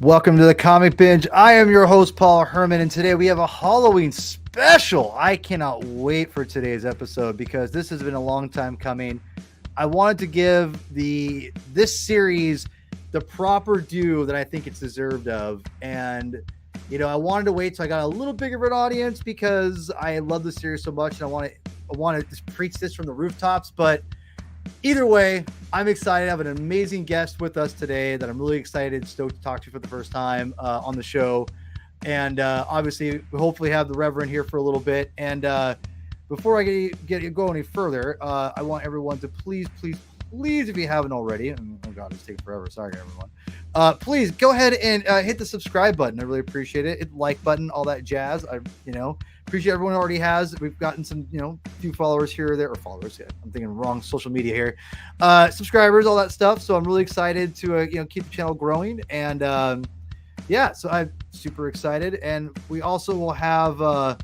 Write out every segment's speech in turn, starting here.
Welcome to the Comic Binge. I am your host, Paul Herman, and today we have a Halloween special. I cannot wait for today's episode because this has been a long time coming. I wanted to give this series the proper due that I think it's deserved of, and I wanted to wait till I got a little bigger of an audience because I love the series so much, and I want to just preach this from the rooftops. But either way, I'm excited. I have an amazing guest with us today that I'm really excited, stoked to talk to for the first time on the show. And obviously, we hopefully have the Reverend here for a little bit. And before I go any further, I want everyone to please, if you haven't already, oh God, it's taking forever. Sorry, everyone. Please go ahead and hit the subscribe button. I really appreciate it. Hit the like button, all that jazz. Appreciate everyone already has. We've gotten some, few followers here or there, or followers. Yeah, I'm thinking wrong social media here. Subscribers, all that stuff. So I'm really excited to, keep the channel growing. And so I'm super excited. And we also will have a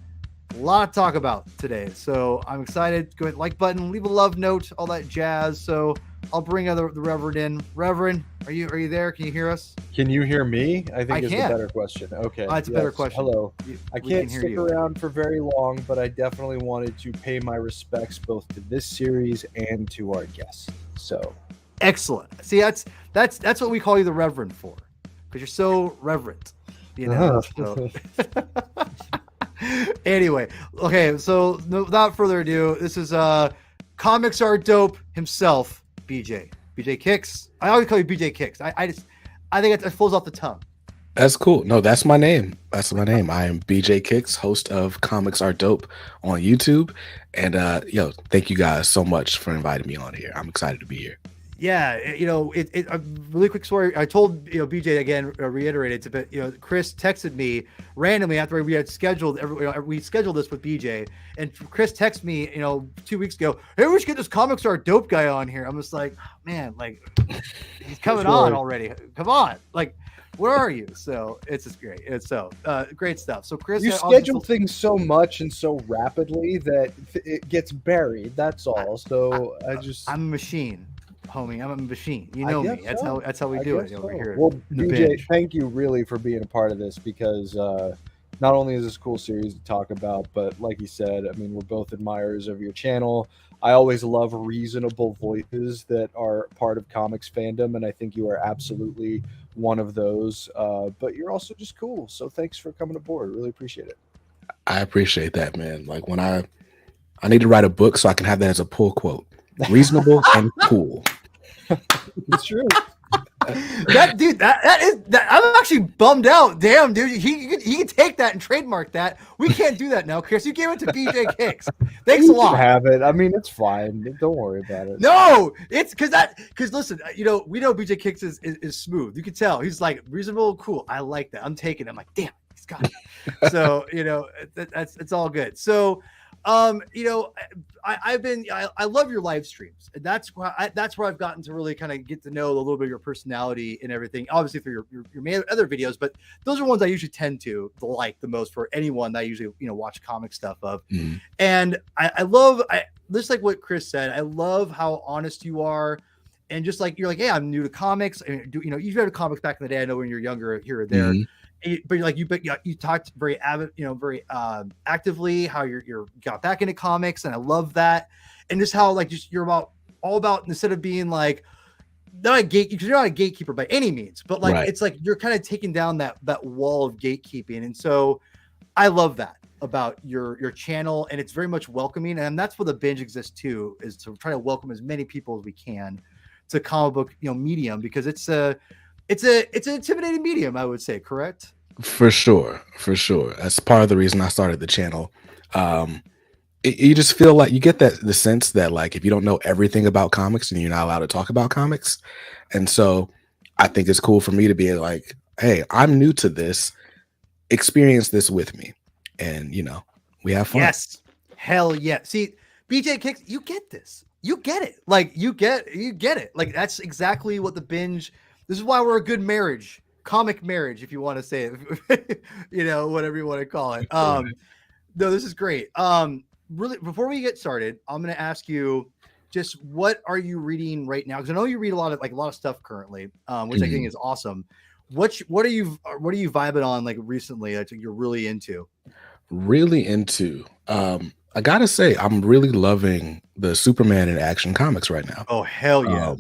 lot to talk about today. So I'm excited. Go ahead, like button, leave a love note, all that jazz. So I'll bring the Reverend in. Reverend, are you there? Can you hear us? Can you hear me? I think is the better question. Okay. That's a better question. Hello. I can't stick around for very long, but I definitely wanted to pay my respects both to this series and to our guests. So excellent. See, that's what we call you the Reverend for, because you're so reverent. So. Anyway, okay. So without further ado, this is Comics Are Dope himself, BJ Kicks. I always call you BJ Kicks. I think it flows off the tongue. That's cool. No, that's my name. I am BJ Kicks, host of Comics Are Dope on YouTube. And thank you guys so much for inviting me on here. I'm excited to be here. Yeah, a really quick story. I told BJ again, reiterated, but Chris texted me randomly after we had scheduled we scheduled this with BJ, and Chris texted me 2 weeks ago, hey, we should get this Comics Are Dope guy on here. I'm just like, oh, man, like he's coming on already. Come on, like where are you? So it's just great. It's so great stuff. So Chris, you schedule things so much and so rapidly that it gets buried. That's all. So I'm a machine. Homie, I'm a machine. You know me. That's how we do it over here. Well, BJ, thank you really for being a part of this because not only is this a cool series to talk about, but like you said, I mean, we're both admirers of your channel. I always love reasonable voices that are part of comics fandom, and I think you are absolutely one of those. But you're also just cool. So thanks for coming aboard. Really appreciate it. I appreciate that, man. Like when I need to write a book so I can have that as a pull quote. Reasonable and cool. It's true. That dude, that is I'm actually bummed out. Damn, dude, he can take that and trademark that. We can't do that now, Chris. You gave it to BJ Kicks. Thanks a lot. Have it. I mean, it's fine. Don't worry about it. No, it's because listen, we know BJ Kicks is smooth. You can tell he's like reasonable, cool. I like that. I'm taking it. I'm like, damn, he's got it. So it's all good. So. I love your live streams. That's where I've gotten to really kind of get to know a little bit of your personality and everything. Obviously through your other videos, but those are ones I usually tend to like the most for anyone that I usually watch comic stuff of. Mm-hmm. And I love just like what Chris said. I love how honest you are, and just like you're like, hey, I'm new to comics. And you've read comics back in the day. I know when you're younger here or there. Mm-hmm. But you talked very actively how you're got back into comics, and I love that, and just how you're all about instead of being like not a gate, because you're not a gatekeeper by any means, but It's like you're kind of taking down that wall of gatekeeping, and so I love that about your channel, and it's very much welcoming, and that's what the binge exists too, is to try to welcome as many people as we can to comic book medium, because it's an intimidating medium, I would say, correct? For sure. That's part of the reason I started the channel. You just feel like you get the sense that like if you don't know everything about comics, then you're not allowed to talk about comics. And so I think it's cool for me to be like, hey, I'm new to this. Experience this with me. And we have fun. Yes. Hell yeah. See, BJ Kicks, you get this. You get it. Like you get it. Like that's exactly what the binge. This is why we're a good marriage, comic marriage, if you want to say it, whatever you want to call it. No, this is great. Really, before we get started, I'm going to ask you just what are you reading right now? Because I know you read a lot of stuff currently, which I think is awesome. what are you vibing on like recently that you're really into? Really into. I gotta say, I'm really loving the Superman in Action comics right now. Oh hell yeah.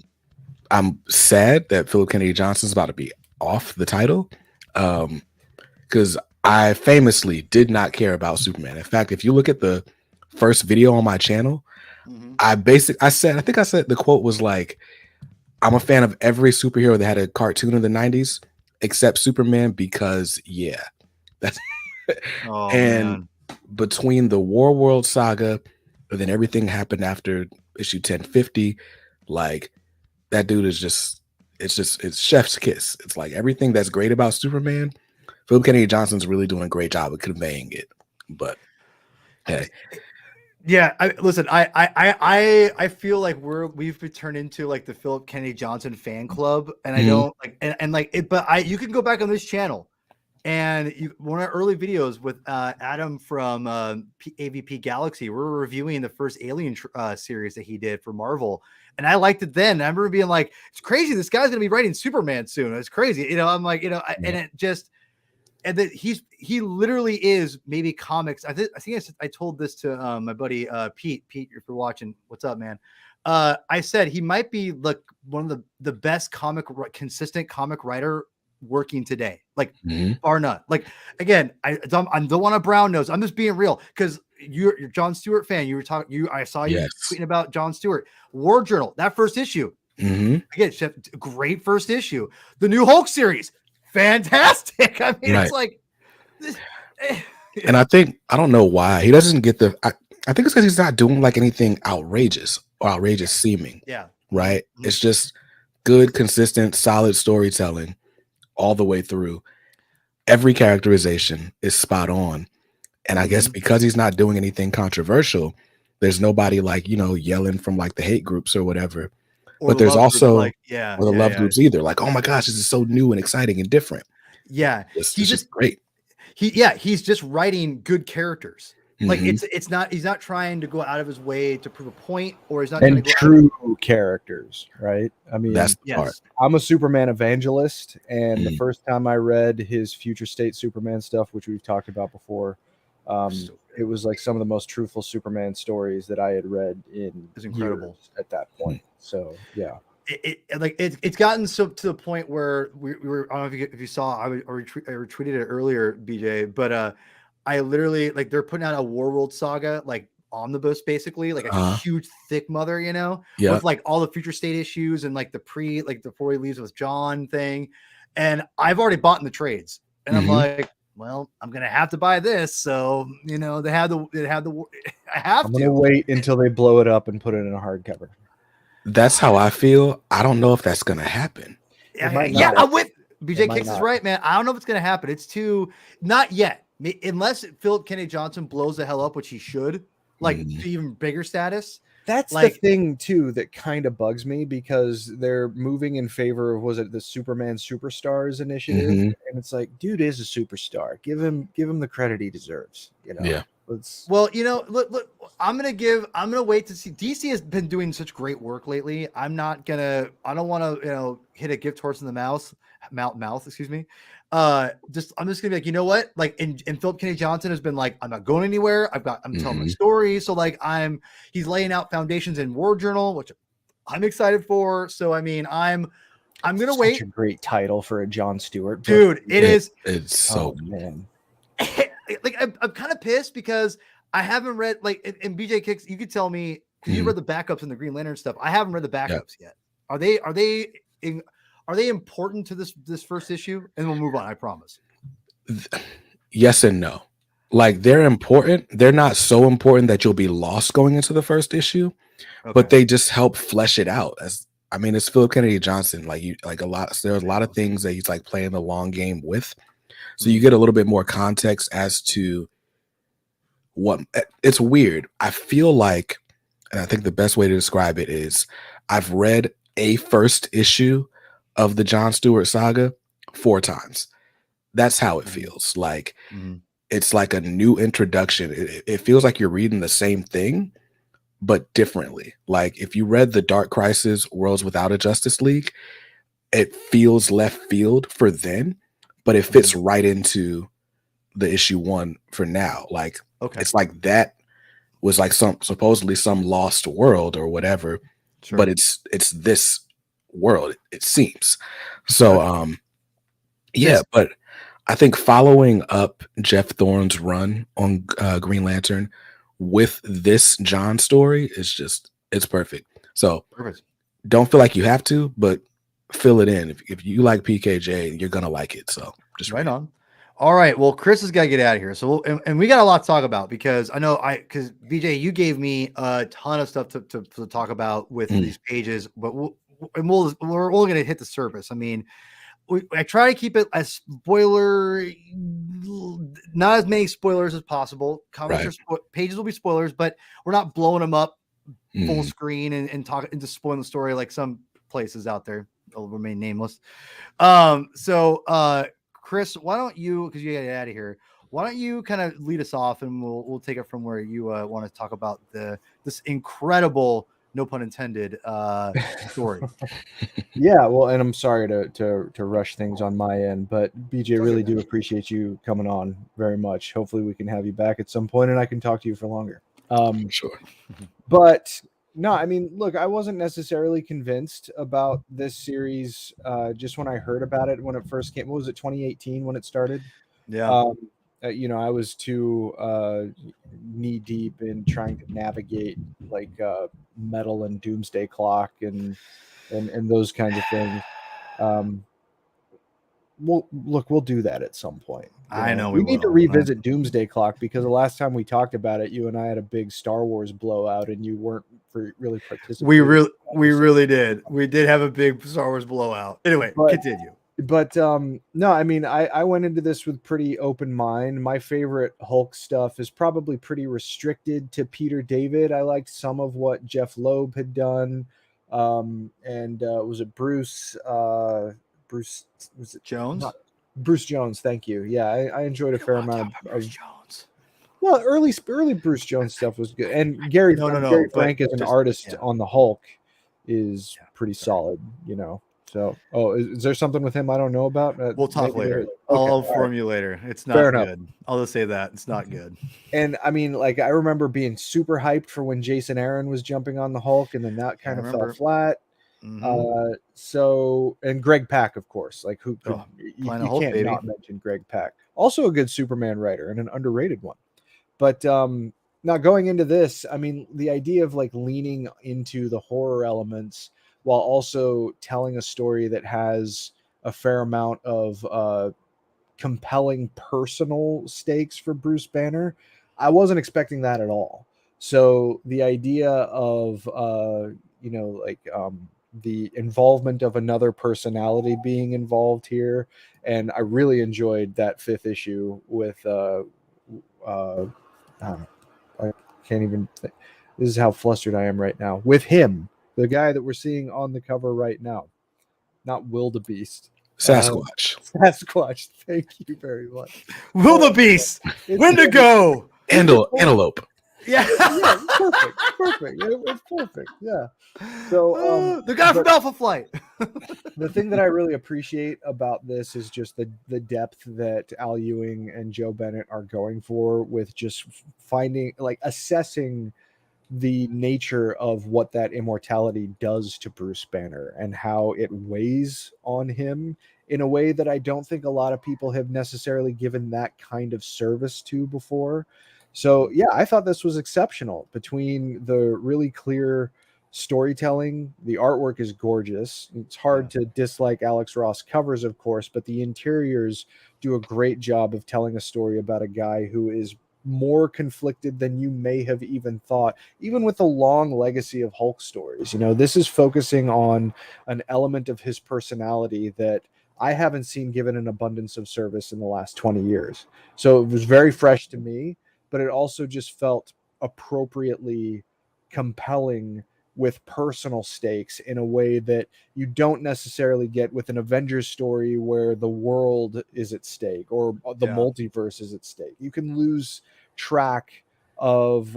I'm sad that Philip Kennedy Johnson's about to be off the title, because I famously did not care about Superman. In fact, if you look at the first video on my channel, I think I said the quote was like, I'm a fan of every superhero that had a cartoon in the 90s except Superman because yeah. That's Oh and man. between the War World saga and then everything happened after issue 1050, like that dude is it's chef's kiss. It's like everything that's great about Superman, Philip Kennedy Johnson's really doing a great job of conveying it. But hey, yeah, I feel like we've turned into like the Philip Kennedy Johnson fan club, and I don't like and like it, but you can go back on this channel and one of our early videos with Adam from AVP Galaxy, we're reviewing the first Alien series that he did for Marvel, and I liked it then. I remember being like, it's crazy, this guy's gonna be writing Superman soon. It's crazy, you know. I'm like, you know, and it just. And that he literally is maybe comics. I think I told this to my buddy Pete. Pete, if you're watching, what's up, man? I said he might be like one of the best consistent comic writer working today, like bar none. Like again, I don't want a brown nose. I'm just being real because you're John Stewart fan. You were talking. I saw you tweeting about John Stewart. War Journal, that first issue. Again, Chef, great first issue. The new Hulk series. Fantastic. I mean, it's like, and I don't know why he doesn't get I think it's because he's not doing like anything outrageous or outrageous seeming. Yeah. Right. It's just good, consistent, solid storytelling all the way through. Every characterization is spot on. And I guess because he's not doing anything controversial, there's nobody like, you know, yelling from like the hate groups or whatever. But there's also like, or the love groups either. Like, oh my gosh, this is so new and exciting and different. Yeah, he's just great. He's just writing good characters. Like it's not, he's not trying to go out of his way to prove a point, or he's not and true characters, right? I mean, that's the part. I'm a Superman evangelist, and the first time I read his Future State Superman stuff, which we've talked about before, it was like some of the most truthful Superman stories that I had read in incredible at that point. So yeah, it's gotten so to the point where we were. I don't know if you saw. I retweeted it earlier, BJ. But I literally like they're putting out a Warworld saga like omnibus, basically like a huge thick mother, you know, with like all the Future State issues and like before he leaves with John thing. And I've already bought in the trades, and I'm like, well, I'm gonna have to buy this. So you know, I have I'm gonna wait until they blow it up and put it in a hardcover. That's how I feel. I don't know if that's gonna happen. Yeah, I'm with BJ. Kicks is right, man. I don't know if it's gonna happen. It's not yet, unless Philip Kennedy Johnson blows the hell up, which he should, like to even bigger status. That's like, the thing too that kind of bugs me, because they're moving in favor of, was it the Superman Superstars initiative? And it's like, dude is a superstar. Give him the credit he deserves. You know. Yeah. Well, you know, look, I'm gonna wait to see. DC has been doing such great work lately. I don't want to, you know, hit a gift horse in the mouth, excuse me. I'm just gonna be like, you know what? Like, and Philip Kennedy Johnson has been like, I'm not going anywhere. I'm telling my story. So like he's laying out foundations in War Journal, which I'm excited for. So, I mean, I'm gonna wait. Such a great title for a John Stewart book. Dude. It's so man. Like I'm kind of pissed because I haven't read like in BJ Kicks. You could tell me because you read the backups and the Green Lantern stuff. I haven't read the backups yet. Are they important to this first issue? And we'll move on. I promise. Yes and no. Like they're important. They're not so important that you'll be lost going into the first issue, but they just help flesh it out. It's Philip Kennedy Johnson. There's a lot of things that he's like playing the long game with. So you get a little bit more context as to what it's weird. I feel like, and I think the best way to describe it is I've read a first issue of the John Stewart saga 4 times. That's how it feels. Like it's like a new introduction. It feels like you're reading the same thing, but differently. Like if you read the Dark Crisis Worlds Without a Justice League, it feels left field for then, but it fits right into the issue 1 for now. Like, Okay. it's like that was like supposedly some lost world or whatever, Sure. but it's this world, it seems. So yeah, but I think following up Jeff Thorne's run on Green Lantern with this John story is just, it's perfect. So Perfect. don't feel like you have to, but fill it in. If you like PKJ, you're gonna like it. So just Right read it. on. All right. Well, Chris has got to get out of here. So, and we got a lot to talk about because I know because BJ, you gave me a ton of stuff to talk about with these pages, but we're only going to hit the surface. I mean, I try to keep it as spoiler, not as many spoilers as possible. Comics pages will be spoilers, but we're not blowing them up full screen and talking and just spoiling the story like some places out there. They'll remain nameless. Chris, why don't you, because you got to get out of here, why don't you kind of lead us off and we'll take it from where you want to talk about this incredible, no pun intended, story. Yeah, well, and I'm sorry to rush things on my end, but BJ, really do appreciate you coming on very much. Hopefully we can have you back at some point and I can talk to you for longer. Sure. But no, I mean, look, I wasn't necessarily convinced about this series just when I heard about it when it first came. What was it, 2018 when it started? Yeah. I was too knee deep in trying to navigate like Metal and Doomsday Clock and those kinds of things. We'll do that at some point. I know we need to revisit Doomsday Clock because the last time we talked about it, you and I had a big Star Wars blowout, and you weren't really participating. We really did. We did have a big Star Wars blowout. Anyway, continue. But no, I mean, I went into this with pretty open mind. My favorite Hulk stuff is probably pretty restricted to Peter David. I liked some of what Jeff Loeb had done, and was it Bruce? Bruce was it Jones? Bruce Jones, thank you. Yeah, I enjoyed a fair amount of Bruce Jones. Well, early Bruce Jones stuff was good, and Gary Frank as an artist on the Hulk is pretty solid, you know. So, is there something with him I don't know about? We'll talk later. Okay, I'll inform you later. It's not good. I'll just say that it's not good. And I mean, like, I remember being super hyped for when Jason Aaron was jumping on the Hulk, and then that kind of fell flat. So, and Greg Pak, of course, like you can't not mention Greg Pak. Also a good Superman writer and an underrated one. But now going into this, I mean, the idea of like leaning into the horror elements while also telling a story that has a fair amount of compelling personal stakes for Bruce Banner, I wasn't expecting that at all. So the idea of the involvement of another personality being involved here, and I really enjoyed that 5th issue with I can't even think. This is how flustered I am right now with him, the guy that we're seeing on the cover right now, not Wildebeest. Sasquatch. Thank you very much. Wildebeest. Wendigo. Antelope. Yeah. Perfect. It's perfect. Yeah. So the guy from Alpha Flight. The thing that I really appreciate about this is just the depth that Al Ewing and Joe Bennett are going for with just assessing the nature of what that immortality does to Bruce Banner and how it weighs on him in a way that I don't think a lot of people have necessarily given that kind of service to before. So yeah, I thought this was exceptional. Between the really clear storytelling, the artwork is gorgeous. It's hard to dislike Alex Ross covers, of course, but the interiors do a great job of telling a story about a guy who is more conflicted than you may have even thought, even with the long legacy of Hulk stories. You know, this is focusing on an element of his personality that I haven't seen given an abundance of service in the last 20 years. So it was very fresh to me, but it also just felt appropriately compelling with personal stakes in a way that you don't necessarily get with an Avengers story where the world is at stake or the multiverse is at stake. You can lose track of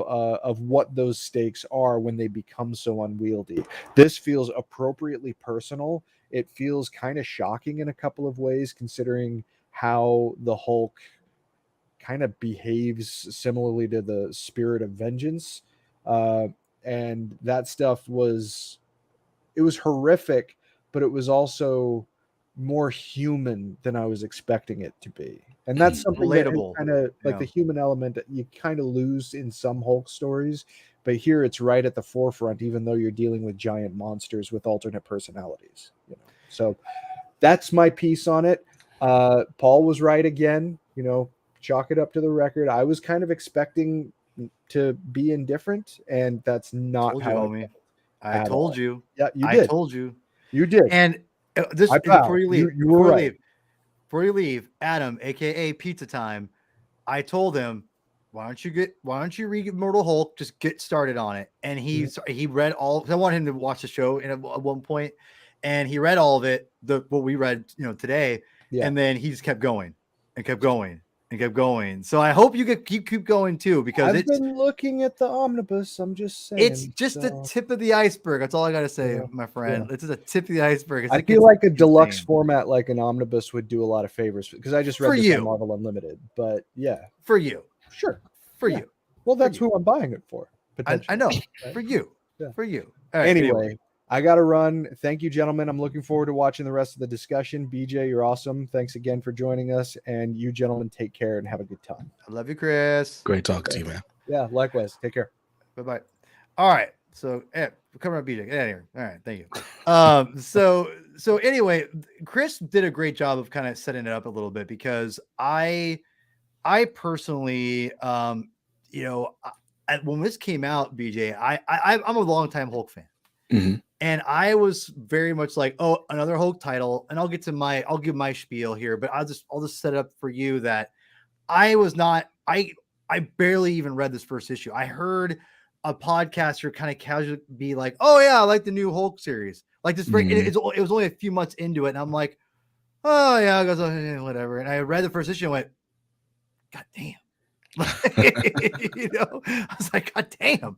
what those stakes are when they become so unwieldy. This feels appropriately personal. It feels kind of shocking in a couple of ways, considering how the Hulk kind of behaves similarly to the spirit of vengeance. And that stuff was, it was horrific, but it was also more human than I was expecting it to be. And that's something that Relatable. kind of like Yeah. the human element that you kind of lose in some Hulk stories, but here it's right at the forefront, even though you're dealing with giant monsters with alternate personalities. You know, so that's my piece on it. Paul was right again. You know, chalk it up to the record. I was kind of expecting to be indifferent, and that's not Told you, how I homie. felt I at told all. you. Yeah, you I did. told you. You did. And this I before bow. you leave, You were right. before you leave, Adam, aka Pizza Time, I told him, why don't you read Immortal Hulk? Just get started on it. And he read all. I want him to watch the show at one point, and he read all of it. What we read, today, Yeah. and then he just kept going and kept going and kept going. So I hope you keep going too, because I've been looking at the omnibus. I'm just saying. it's just the tip of the iceberg. That's all I gotta say, my friend. Yeah. It's just a tip of the iceberg. I feel like a deluxe format like an omnibus would do a lot of favors, because I just read this on Marvel Unlimited. But yeah, for you, sure, for you. Well, that's who I'm buying it for. I know, right? for you, Yeah. for you. All right, anyway, I gotta run. Thank you, gentlemen. I'm looking forward to watching the rest of the discussion. BJ, you're awesome. Thanks again for joining us, and you gentlemen take care and have a good time. I love you, Chris. Great talking to you, man. Yeah, likewise. Take care. Bye. All right. So we're coming up, BJ. Get out of here. All right. Thank you. So anyway, Chris did a great job of kind of setting it up a little bit, because I personally, when this came out, BJ, I'm a longtime Hulk fan. Mm-hmm. And I was very much like, oh, another Hulk title. And I'll give my spiel here, but I'll just set it up for you that I barely even read this first issue. I heard a podcaster kind of casually be like, oh yeah, I like the new Hulk series. Like this, it was only a few months into it. And I'm like, oh yeah, I guess whatever. And I read the first issue and went, God damn. I was like, God damn.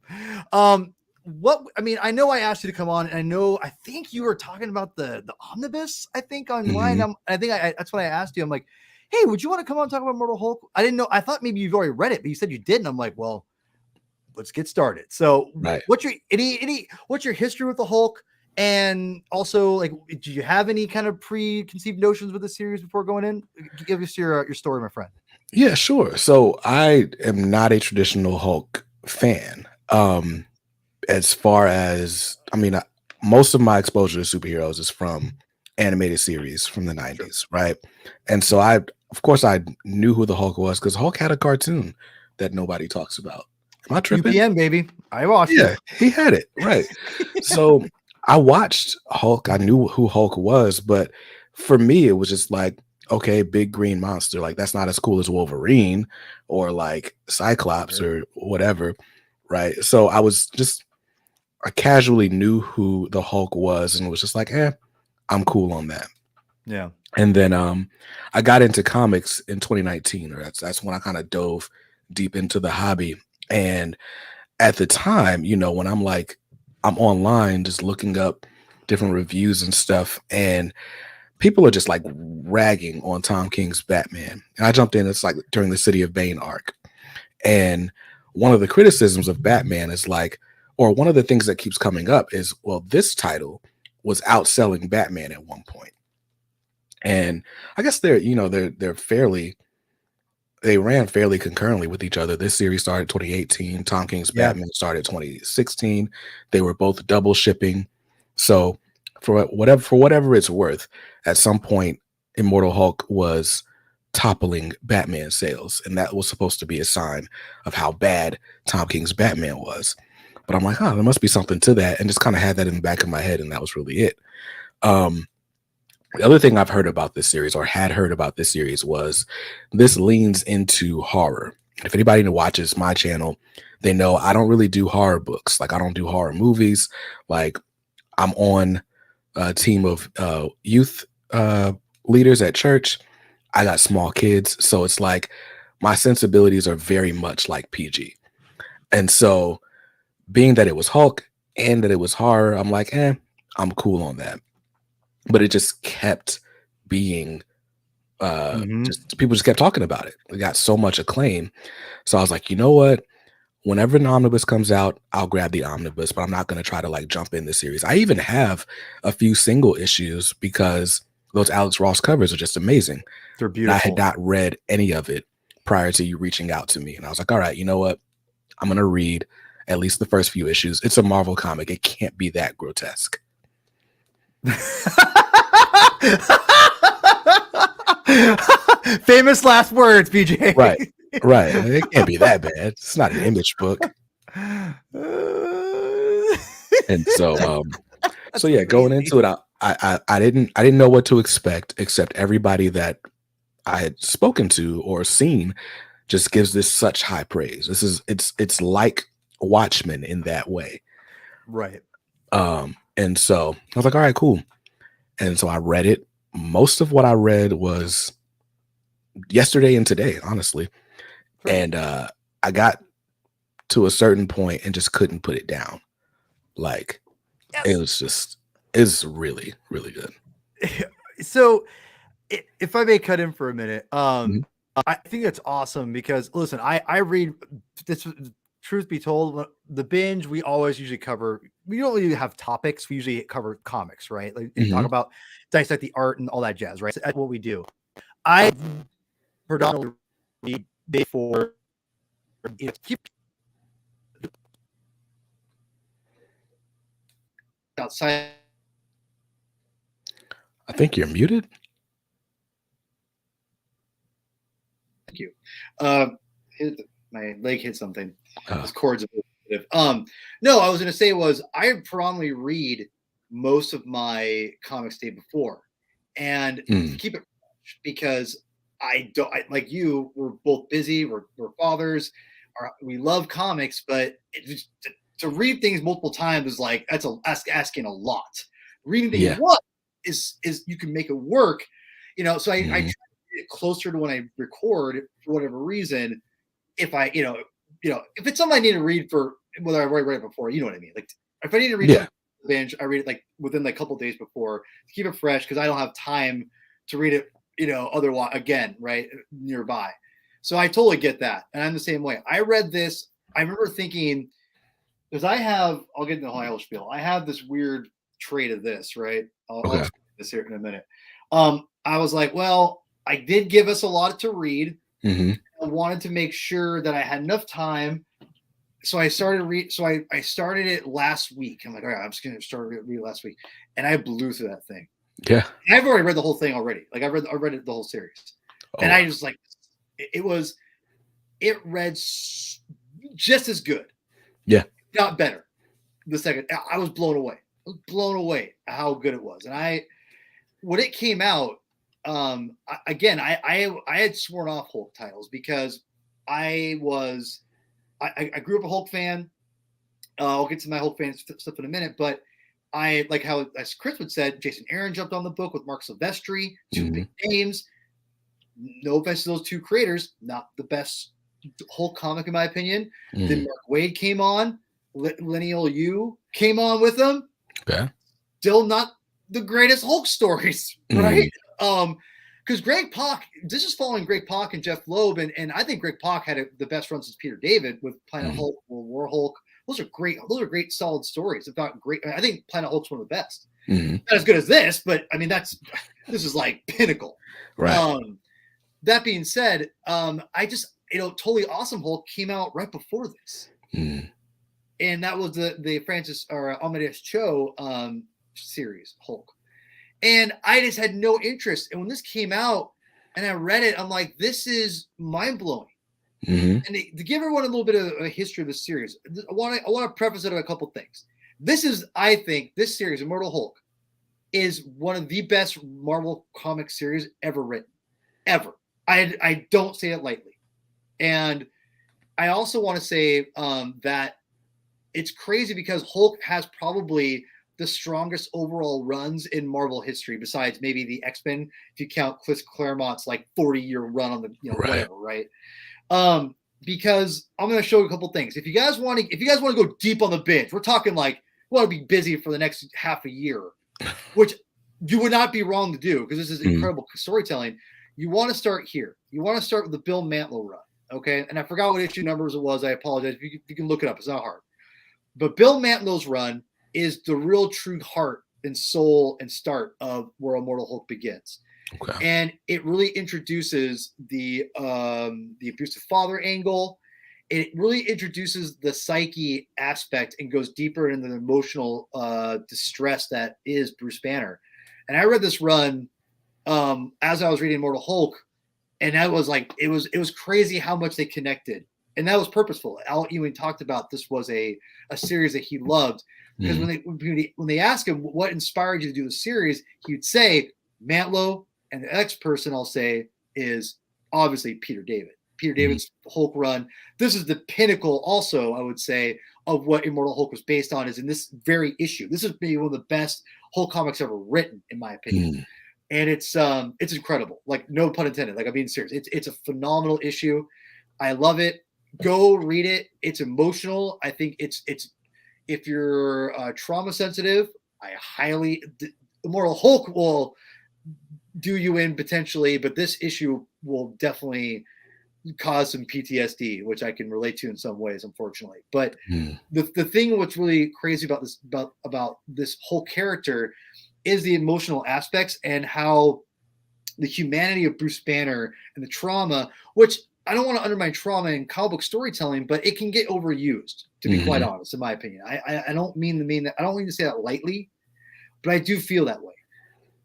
I know I asked you to come on, and I think you were talking about the omnibus, I think, online. That's what I asked you. I'm like, hey, would you want to come on and talk about Immortal Hulk? I didn't know. I thought maybe you've already read it, but you said you didn't. I'm like, well, let's get started. So what's your history with the Hulk? And also, like, do you have any kind of preconceived notions with the series before going in? Give us your story, my friend. Yeah, sure. So I am not a traditional Hulk fan. As far as, most of my exposure to superheroes is from animated series from the 90s, right? And so I knew who the Hulk was because Hulk had a cartoon that nobody talks about. Am I tripping? UPN, baby. I watched it. Yeah, he had it, right. So I watched Hulk. I knew who Hulk was, but for me, it was just like, okay, big green monster. Like, that's not as cool as Wolverine or like Cyclops or whatever, right? So I casually knew who the Hulk was and was just like, I'm cool on that. Yeah. And then I got into comics in 2019, or that's when I kind of dove deep into the hobby. And at the time, when I'm online just looking up different reviews and stuff, and people are just like ragging on Tom King's Batman. And I jumped in, it's like during the City of Bane arc. And one of the criticisms of Batman is like, or one of the things that keeps coming up is, well, this title was outselling Batman at one point. And I guess they ran fairly concurrently with each other. This series started 2018. Tom King's Batman started 2016. They were both double shipping. So for whatever it's worth, at some point, Immortal Hulk was toppling Batman sales, and that was supposed to be a sign of how bad Tom King's Batman was. But I'm like, there must be something to that, and just kind of had that in the back of my head, and that was really it. The other thing I've heard about this series, or had heard about this series, was this leans into horror. If anybody watches my channel, they know I don't really do horror books. Like, I don't do horror movies. Like, I'm on a team of youth leaders at church. I got small kids. So it's like my sensibilities are very much like PG. And so being that it was Hulk and that it was horror, I'm like, I'm cool on that. But it just kept being just people just kept talking about it. It got so much acclaim. So I was like, you know what? Whenever an omnibus comes out, I'll grab the omnibus, but I'm not going to try to like jump in the series. I even have a few single issues because those Alex Ross covers are just amazing. They're beautiful. I had not read any of it prior to you reaching out to me. And I was like, all right, you know what? I'm going to read at least the first few issues. It's a Marvel comic. It can't be that grotesque. Famous last words, BJ. Right. It can't be that bad. It's not an Image book. And so yeah, going into it, I didn't know what to expect, except everybody that I had spoken to or seen just gives this such high praise. It's like Watchmen in that way. Right. And so I was like, all right, cool. And so I read it. Most of what I read was yesterday and today, honestly. Sure. And I got to a certain point and just couldn't put it down. Like, yes. It's really, really good. So if I may cut in for a minute, I think that's awesome because listen, I read this. Truth be told, the binge we always usually cover. We don't really have topics. We usually cover comics, right? Like talk about dissect the art and all that jazz, right? So that's what we do. I predominantly read before outside. I think you're muted. Thank you. My leg hit something. This cord's a bit no, I was going to say I predominantly read most of my comics day before, and to keep it fresh, because like you, we're both busy. We're fathers. We love comics, but to read things multiple times is like that's asking a lot. Reading things once is you can make it work, So I try to get it closer to when I record for whatever reason. If I, if it's something I need to read for whether I read it before, you know what I mean? Like if I need to read something binge, I read it like within like a couple days before to keep it fresh because I don't have time to read it, otherwise again, right nearby. So I totally get that, and I'm the same way. I read this. I remember thinking because I'll get into the whole spiel. I have this weird trait of this, right? I'll explain this here in a minute. I was like, well, I did give us a lot to read. I wanted to make sure that I had enough time. So I started I started it last week. I'm like, all right, I'm just going to start read last week. And I blew through that thing. Yeah. And I've already read the whole thing already. Like I read it the whole series. And I just like, it read just as good. Yeah. Not better. The second, I was blown away. I was blown away at how good it was. And when it came out, I had sworn off Hulk titles because I grew up a Hulk fan. I'll get to my Hulk fan stuff in a minute, but I like how, as Chris would said, Jason Aaron jumped on the book with Mark Silvestri, two big names. No offense to those two creators, not the best Hulk comic in my opinion. Then Mark Waid came on, Lineal U came on with them. Okay, still not the greatest Hulk stories, right? Because Greg Pak, this is following Greg Pak and Jeff Loeb, and I think Greg Pak had the best run since Peter David with Planet Hulk, World War Hulk. Those are great, solid stories. About great. I think Planet Hulk's one of the best. Not as good as this, but I mean this is like pinnacle. Right. That being said, I just Totally Awesome Hulk came out right before this, and that was the Francis or Amadeus Cho series Hulk. And I just had no interest. And when this came out and I read it, I'm like, this is mind blowing. And to give everyone a little bit of a history of the series, I want to preface it with a couple things. I think this series, Immortal Hulk, is one of the best Marvel comic series ever written, ever. I don't say it lightly. And I also want to say that it's crazy because Hulk has probably the strongest overall runs in Marvel history, besides maybe the X-Men, if you count Chris Claremont's like 40-year run on the, whatever, right? because I'm going to show you a couple things. If you guys want to go deep on the binge, we're talking like we want to be busy for the next half a year, which you would not be wrong to do because this is incredible storytelling. You want to start here. You want to start with the Bill Mantlo run, okay? And I forgot what issue numbers it was. I apologize. You can look it up. It's not hard. But Bill Mantlo's run is the real true heart and soul and start of where Immortal Hulk begins. Okay. And it really introduces the abusive father angle. It really introduces the psyche aspect and goes deeper into the emotional distress that is Bruce Banner. And I read this run as I was reading Immortal Hulk, and that was like it was crazy how much they connected, and that was purposeful. Al Ewing talked about this was a series that he loved because when they ask him what inspired you to do the series, he'd say Mantlo, and the next person I'll say is obviously Peter David. Peter David's Hulk run. This is the pinnacle, also I would say, of what Immortal Hulk was based on. Is in this very issue. This is maybe one of the best Hulk comics ever written, in my opinion. And it's incredible. Like, no pun intended. Like, I'm being serious. It's a phenomenal issue. I love it. Go read it. It's emotional. I think it's if you're trauma sensitive, Immortal Hulk will do you in potentially, but this issue will definitely cause some PTSD, which I can relate to in some ways, unfortunately. But the thing what's really crazy about this whole character is the emotional aspects and how the humanity of Bruce Banner and the trauma, which I don't want to undermine trauma in comic book storytelling, but it can get overused, to be quite honest, in my opinion. I don't mean to mean that. I don't mean to say that lightly, but I do feel that way.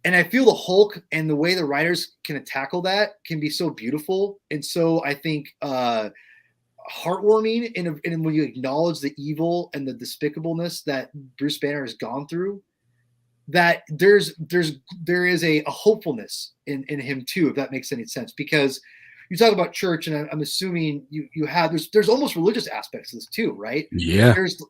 And I feel the Hulk and the way the writers can tackle that can be so beautiful. And so I think heartwarming and when you acknowledge the evil and the despicableness that Bruce Banner has gone through, that there is a hopefulness in him too, if that makes any sense. Because you talk about church, and I'm assuming you have there's almost religious aspects to this too, right? Yeah. There's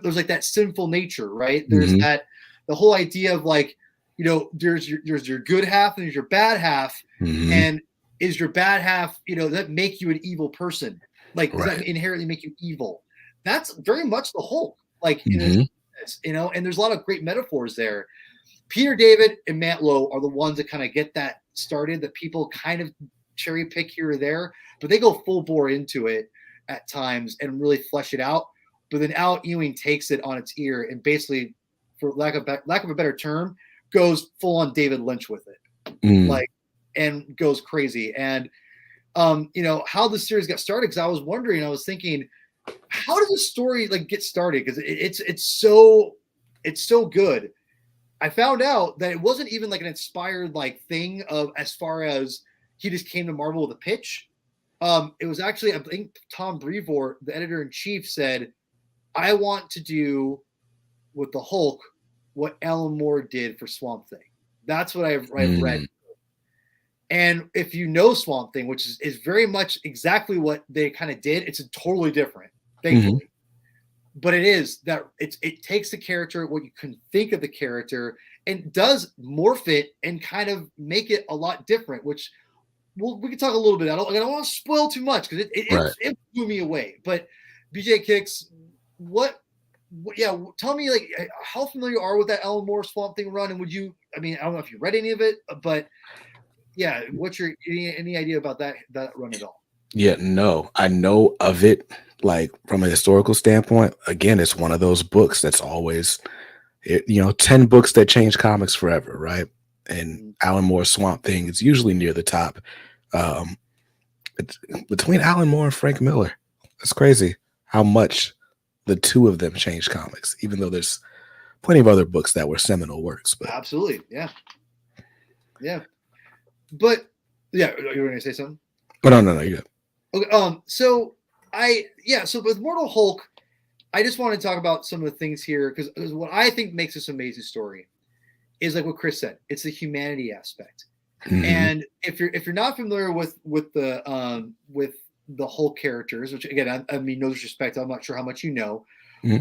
like that sinful nature, right? There's that the whole idea of like, you know, there's your good half and there's your bad half, and is your bad half, you know, that make you an evil person? Like, does that inherently make you evil? That's very much the Hulk, like, you know, and there's a lot of great metaphors there. Peter David and Mantlo are the ones that kind of get that started, that people kind of cherry pick here or there, but they go full bore into it at times and really flesh it out. But then Al Ewing takes it on its ear and basically, for lack of a better term, goes full on David Lynch with it, like, and goes crazy. And you know how the series got started, because I was wondering, I was thinking, how did the story like get started? Because it's so good. I found out that it wasn't even like an inspired like thing of as far as he just came to Marvel with a pitch. It was actually, I think Tom Brevoort, the editor-in-chief, said, I want to do with the Hulk what Alan Moore did for Swamp Thing. That's what I've read. And if you know Swamp Thing, which is very much exactly what they kind of did, it's totally different, thankfully. But it is that it takes the character, what you can think of the character, and does morph it and kind of make it a lot different, which we can talk a little bit. I don't want to spoil too much because it blew me away. But BJ Kicks, tell me, like, how familiar you are with that Alan Moore Swamp Thing run, and would you? I mean, I don't know if you read any of it, but yeah, what's your any idea about that run at all? Yeah, no, I know of it. Like, from a historical standpoint, again, it's one of those books that's always, 10 books that change comics forever, right? And Alan Moore's Swamp Thing is usually near the top. It's between Alan Moore and Frank Miller. It's crazy how much the two of them changed comics, even though there's plenty of other books that were seminal works. But absolutely, yeah. But yeah, you were going to say something? Oh, no, you're good. Okay, so with Mortal Hulk, I just want to talk about some of the things here, because what I think makes this amazing story is like what Chris said. It's the humanity aspect. And if you're not familiar with the Hulk characters, which again, I mean, no disrespect, I'm not sure how much you know,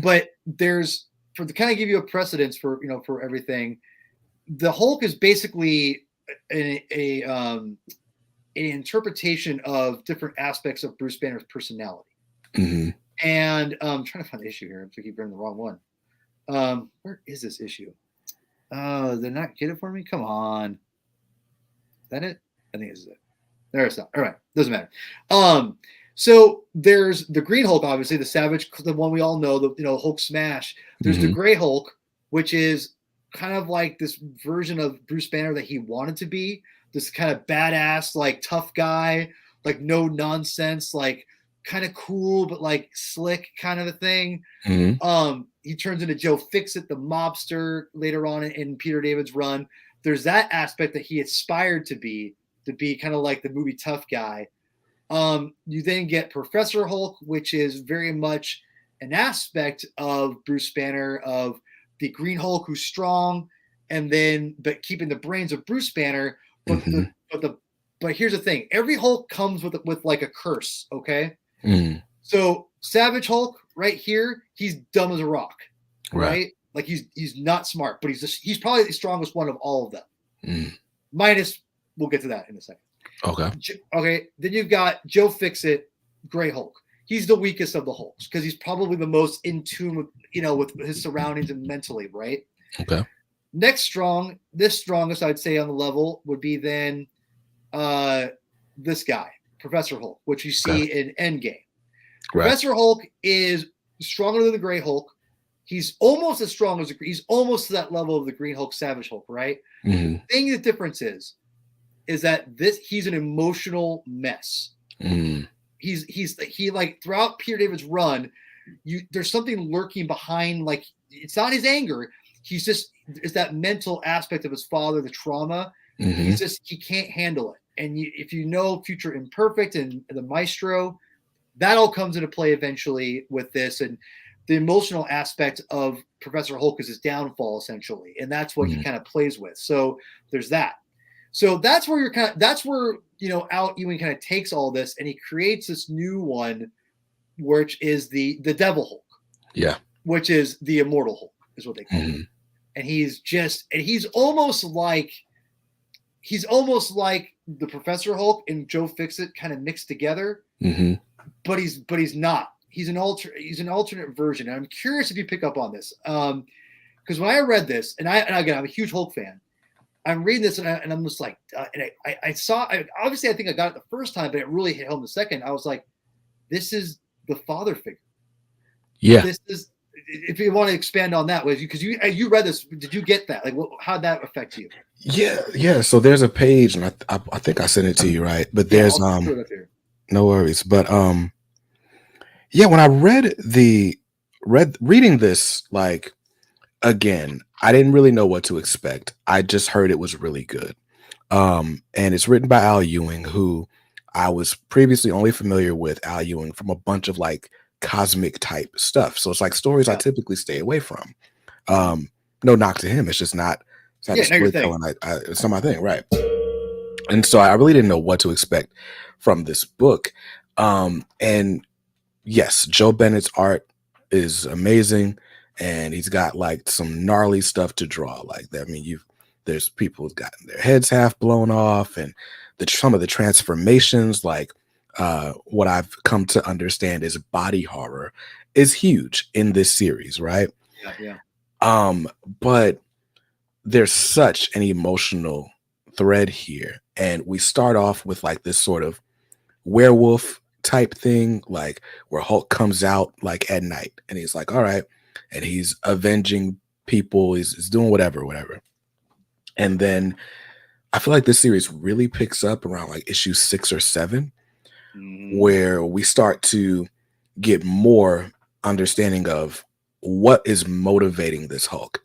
but there's, to kind of give you a precedence for for everything, the Hulk is basically an interpretation of different aspects of Bruce Banner's personality. Mm-hmm. And I'm trying to find the issue here. I keep running the wrong one. Where is this issue? They're not get it for me. Come on. Is that it? I think this is it. There it's not. All right, doesn't matter. So there's the Green Hulk, obviously the Savage, the one we all know, the Hulk smash. There's the Gray Hulk, which is kind of like this version of Bruce Banner that he wanted to be. This kind of badass, like tough guy, like no nonsense, like kind of cool but like slick kind of a thing. He turns into Joe Fixit, the mobster, later on in Peter David's run. There's that aspect that he aspired to be kind of like the movie tough guy. You then get Professor Hulk, which is very much an aspect of Bruce Banner, of the Green Hulk who's strong, and then but keeping the brains of Bruce Banner. But here's the thing: every Hulk comes with like a curse. Okay, so Savage Hulk right here, he's dumb as a rock, right? Like he's not smart, but he's probably the strongest one of all of them. Minus, we'll get to that in a second. Okay. Then you've got Joe Fixit, Gray Hulk. He's the weakest of the Hulks because he's probably the most in tune with with his surroundings and mentally, right? Okay. Next strongest I'd say on the level would be then this guy, Professor Hulk, which you see in Endgame. Right. Professor Hulk is stronger than the Gray Hulk. He's almost as strong as he's almost to that level of the Green Hulk, Savage Hulk, right? The thing, the difference is that he's an emotional mess. He like throughout Peter David's run, there's something lurking behind, like it's not his anger. It's that mental aspect of his father, the trauma. He can't handle it. And if you know Future Imperfect and the Maestro, that all comes into play eventually with this. And the emotional aspect of Professor Hulk is his downfall, essentially. And that's what he kind of plays with. So there's that. So that's where Al Ewing kind of takes all this and he creates this new one, which is the Devil Hulk. Yeah. Which is the Immortal Hulk, is what they call him. And he's almost like the Professor Hulk and Joe Fixit kind of mixed together. But he's not. He's an alternate version. And I'm curious if you pick up on this. Because when I read this, and again, I'm a huge Hulk fan. I'm reading this and I'm just like, obviously I think I got it the first time, but it really hit home the second. I was like, this is the father figure. Yeah. This is, if you want to expand on that, because you read this, did you get that? Like, how'd that affect you? Yeah. So there's a page, and I think I sent it to you, right? But there's no worries. But when I reading this, like, again, I didn't really know what to expect. I just heard it was really good. And it's written by Al Ewing, who I was previously only familiar with Al Ewing from a bunch of like cosmic type stuff. So it's like stories I typically stay away from. No knock to him. It's just not, storytelling. It's not my thing. Right. And so I really didn't know what to expect from this book. And yes, Joe Bennett's art is amazing. And he's got like some gnarly stuff to draw like that. I mean, there's people who've gotten their heads half blown off, and some of the transformations, like what I've come to understand is body horror is huge in this series, right? Yeah. But there's such an emotional thread here. And we start off with like this sort of werewolf type thing, like where Hulk comes out like at night and he's like, all right. And he's avenging people. He's doing whatever. And then I feel like this series really picks up around like issue 6 or 7, where we start to get more understanding of what is motivating this Hulk,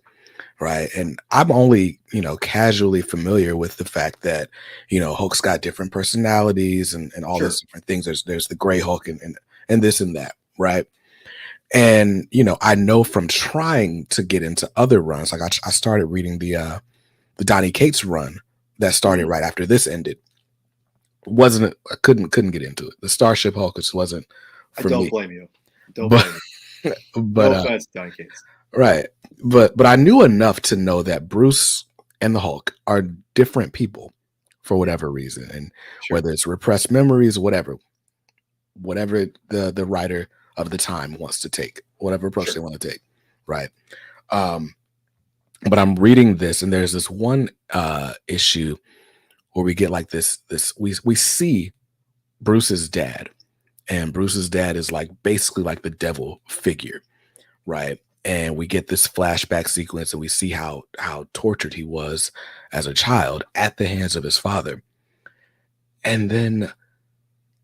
right? And I'm only, casually familiar with the fact that, Hulk's got different personalities and all these different things. There's the Gray Hulk and this and that, right? And, I know from trying to get into other runs, like I started reading the Donny Cates run that started right after this ended. I couldn't get into it. The Starship Hulk just wasn't for me. I don't blame you. Blame you. But no offense, Donny Cates. Right. But I knew enough to know that Bruce and the Hulk are different people for whatever reason, and Sure. whether it's repressed memories, whatever the writer of the time wants to take, whatever approach they want to take, right? But I'm reading this, and there's this one issue where we get like this we see Bruce's dad, and Bruce's dad is like basically like the devil figure, right? And we get this flashback sequence, and we see how tortured he was as a child at the hands of his father. And then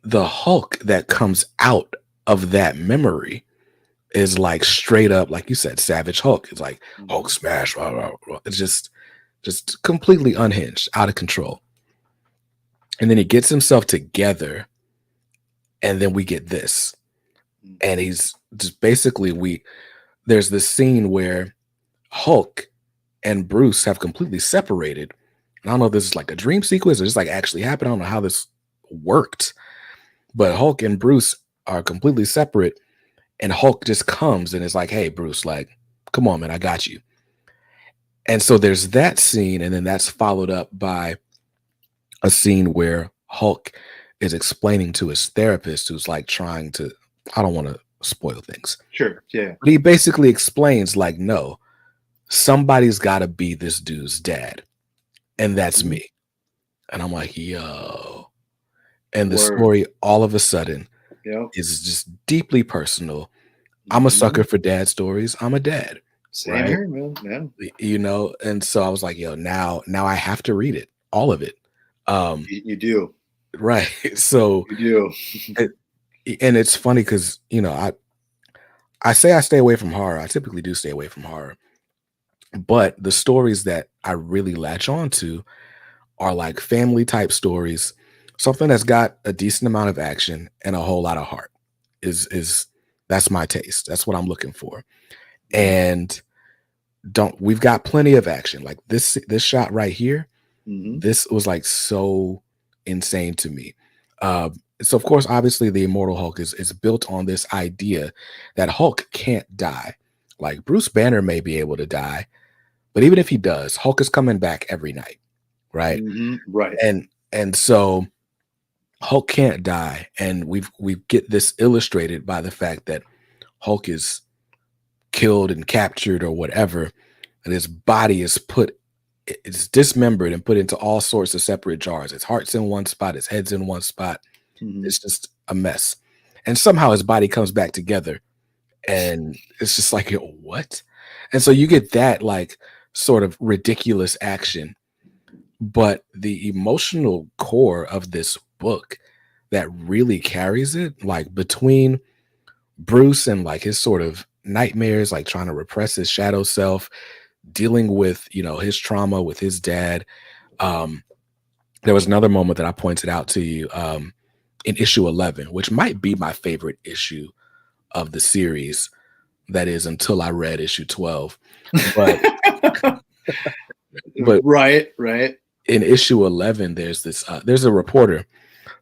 the Hulk that comes out of that memory is like straight up, like you said, Savage Hulk. It's like Hulk smash, blah, blah, blah. It's just completely unhinged, out of control. And then he gets himself together, and then we get this. And he's just basically there's this scene where Hulk and Bruce have completely separated. I don't know if this is like a dream sequence or just like actually happened. I don't know how this worked, but Hulk and Bruce are completely separate, and Hulk just comes and is like, "Hey, Bruce, like, come on, man, I got you." And so there's that scene, and then that's followed up by a scene where Hulk is explaining to his therapist, who's like trying to, I don't want to spoil things. Sure. Yeah. But he basically explains like, no, somebody's got to be this dude's dad, and that's me. And I'm like, yo. And the story all of a sudden is just deeply personal. I'm a sucker for dad stories. I'm a dad. Same here, man. You know, and so I was like, yo, now I have to read it, all of it. You do. Right. So you do. And it's funny because, you know, I say I stay away from horror. I typically do stay away from horror. But the stories that I really latch on to are like family type stories, something that's got a decent amount of action and a whole lot of heart. That's my taste. That's what I'm looking for. And we've got plenty of action. Like this shot right here, this was like so insane to me. So of course, obviously the Immortal Hulk is built on this idea that Hulk can't die. Like Bruce Banner may be able to die, but even if he does, Hulk is coming back every night. Right. Right. And so Hulk can't die. And we get this illustrated by the fact that Hulk is killed and captured or whatever, and his body is it's dismembered and put into all sorts of separate jars. His heart's in one spot, his head's in one spot. It's just a mess. And somehow his body comes back together, and it's just like, what? And so you get that like sort of ridiculous action, but the emotional core of this book that really carries it, like between Bruce and like his sort of nightmares, like trying to repress his shadow self, dealing with, you know, his trauma with his dad. There was another moment that I pointed out to you in issue 11, which might be my favorite issue of the series. That is until I read issue 12. But right. In issue 11, there's this there's a reporter.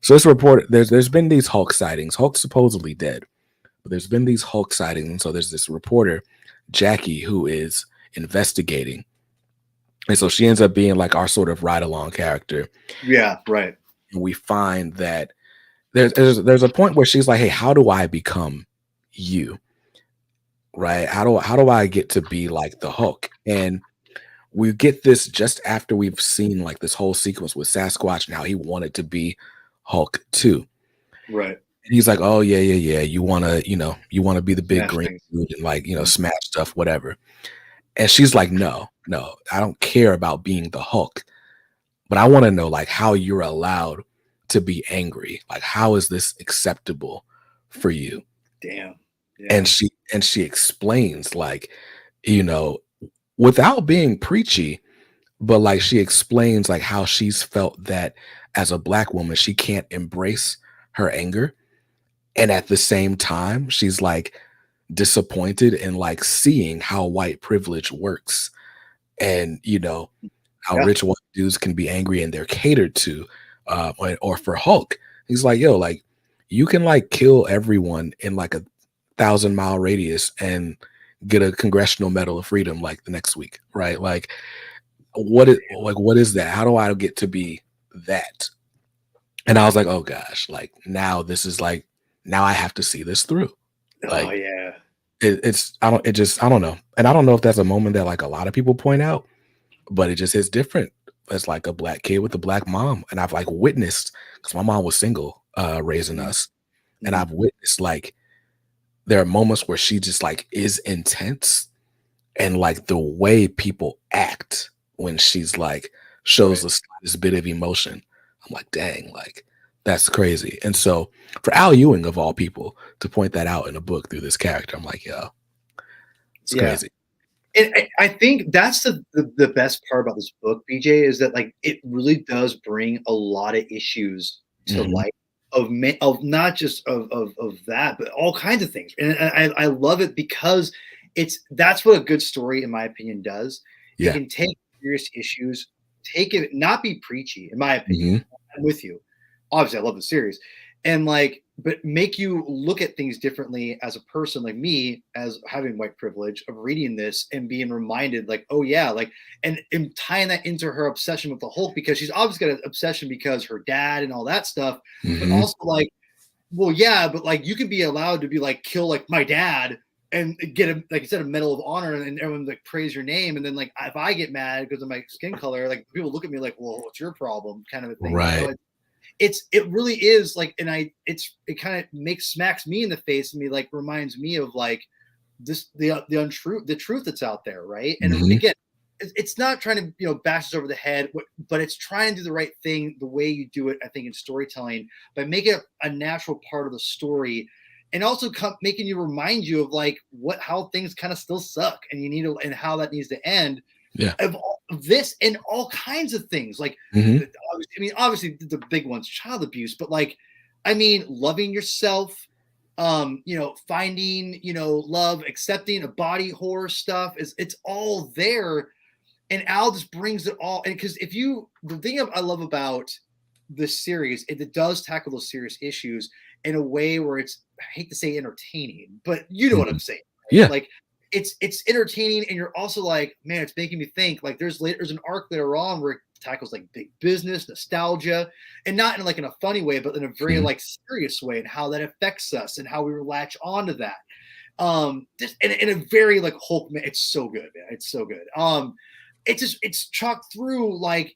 So this reporter, there's been these Hulk sightings. Hulk's supposedly dead, but there's been these Hulk sightings. And so there's this reporter, Jackie, who is investigating. And so she ends up being like our sort of ride-along character. Yeah, right. And we find that there's a point where she's like, hey, how do I become you? Right? How do I get to be like the Hulk? And we get this just after we've seen like this whole sequence with Sasquatch and how he wanted to be Hulk too. Right. And he's like, oh yeah. You want to be the big green dude and like, smash stuff, whatever. And she's like, no, I don't care about being the Hulk, but I want to know like how you're allowed to be angry. Like, how is this acceptable for you? Damn. Yeah. And she explains like, without being preachy, but like she explains like how she's felt that as a Black woman, she can't embrace her anger. And at the same time, she's like disappointed in like seeing how white privilege works. And, how rich white dudes can be angry and they're catered to. Or for Hulk, he's like, yo, like you can like kill everyone in like 1,000-mile radius and get a Congressional Medal of Freedom like the next week, right? Like what is that? How do I get to be that. And I was like, oh gosh, like now this is like, now I have to see this through. Oh Like yeah. I don't know. And I don't know if that's a moment that like a lot of people point out, but it just is different as like a black kid with a black mom. And I've like witnessed, because my mom was single, raising Mhm. us. And I've witnessed like there are moments where she just like is intense, and like the way people act when she's like shows Right. the slightest bit of emotion. I'm like, dang, like that's crazy. And so for Al Ewing of all people to point that out in a book through this character, I'm like, yo, it's Yeah. crazy. And I think that's the best part about this book, BJ, is that like it really does bring a lot of issues to Mhm. light of not just of that, but all kinds of things. And I love it because that's what a good story, in my opinion, does. It Yeah. can take serious issues, take it, not be preachy, in my opinion. Mhm. I'm with you. Obviously, I love the series. And like, but make you look at things differently as a person like me, as having white privilege of reading this and being reminded, like, oh yeah, like, and tying that into her obsession with the Hulk, because she's obviously got an obsession because her dad and all that stuff, but Mhm. also like, well, yeah, but like you can be allowed to be like kill like my dad and get a, like you said, a medal of honor, and everyone like praise your name, and then like if I get mad because of my skin color, like people look at me like, well, what's your problem, kind of a thing, you know? Right. It really is like, and it kind of smacks me in the face, and me like reminds me of like this the untruth, the truth that's out there, right? And Mhm. again, it's not trying to bash us over the head, but it's trying to do the right thing the way you do it, I think, in storytelling, by making it a natural part of the story, and also making you remind you of like how things kind of still suck, and you need to, and how that needs to end, Yeah. of this and all kinds of things. Like, Mhm. obviously the big one's child abuse, but like, I mean, loving yourself, finding, love, accepting a body horror stuff, it's all there. And Al just brings it all. And because the thing I love about this series, it does tackle those serious issues in a way where it's, I hate to say entertaining, but you know what I'm Mhm. saying, right? Yeah. Like it's entertaining, and you're also like, man, it's making me think. Like there's an arc later on where it tackles like big business, nostalgia, and not in like in a funny way, but in a very Mhm. like serious way, and how that affects us and how we latch onto that. Just in a very like Hulk, man, it's so good, man. It's so good. It's chocked through like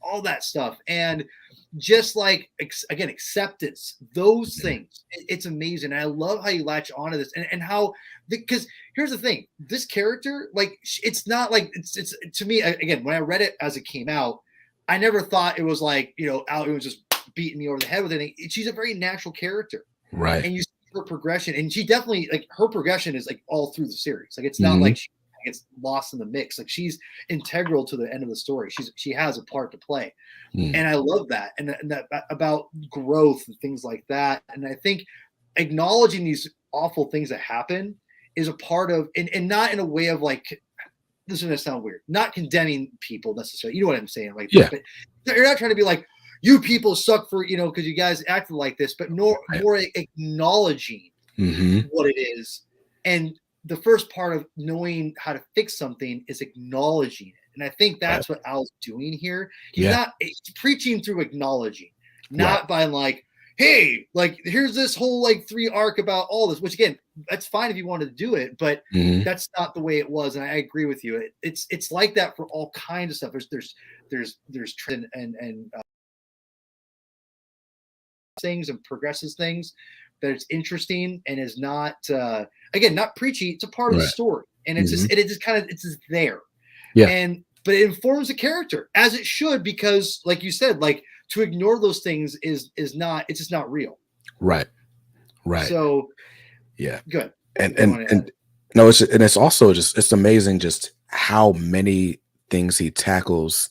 all that stuff, and just like again, acceptance, those Mhm. things, it's amazing. And I love how you latch onto this, and how, because here's the thing, this character, like, it's not like it's to me, again, when I read it as it came out, I never thought it was like Al, it was just beating me over the head with it. She's a very natural character, Right. and you see her progression, and she definitely, like, her progression is like all through the series. Like it's not Mhm. like she gets lost in the mix. Like she's integral to the end of the story. She has a part to play, Mm. and I love that, and that about growth and things like that. And I think acknowledging these awful things that happen is a part of, and not in a way of like, this is gonna sound weird, not condemning people necessarily. You know what I'm saying, like that. Yeah. But you're not trying to be like, you people suck for because you guys acted like this, but Right. more acknowledging Mhm. what it is. And the first part of knowing how to fix something is acknowledging it. And I think Right. that's what Al's doing here. Yeah. He's preaching through acknowledging, Right. not by like, hey, like here's this whole like 3 arc about all this, which again, that's fine if you wanted to do it, but Mhm. that's not the way it was. And I agree with you. It's like that for all kinds of stuff. There's trend and things, and progresses things that it's interesting, and is not again, not preachy. It's a part of the Right. story, and Mhm. it just kind of, it's just there. Yeah. And but it informs the character as it should, because like you said, like, to ignore those things is not, it's just not real. Right. Right. So Yeah. good. And You and want to add? and no, it's also just, it's amazing just how many things he tackles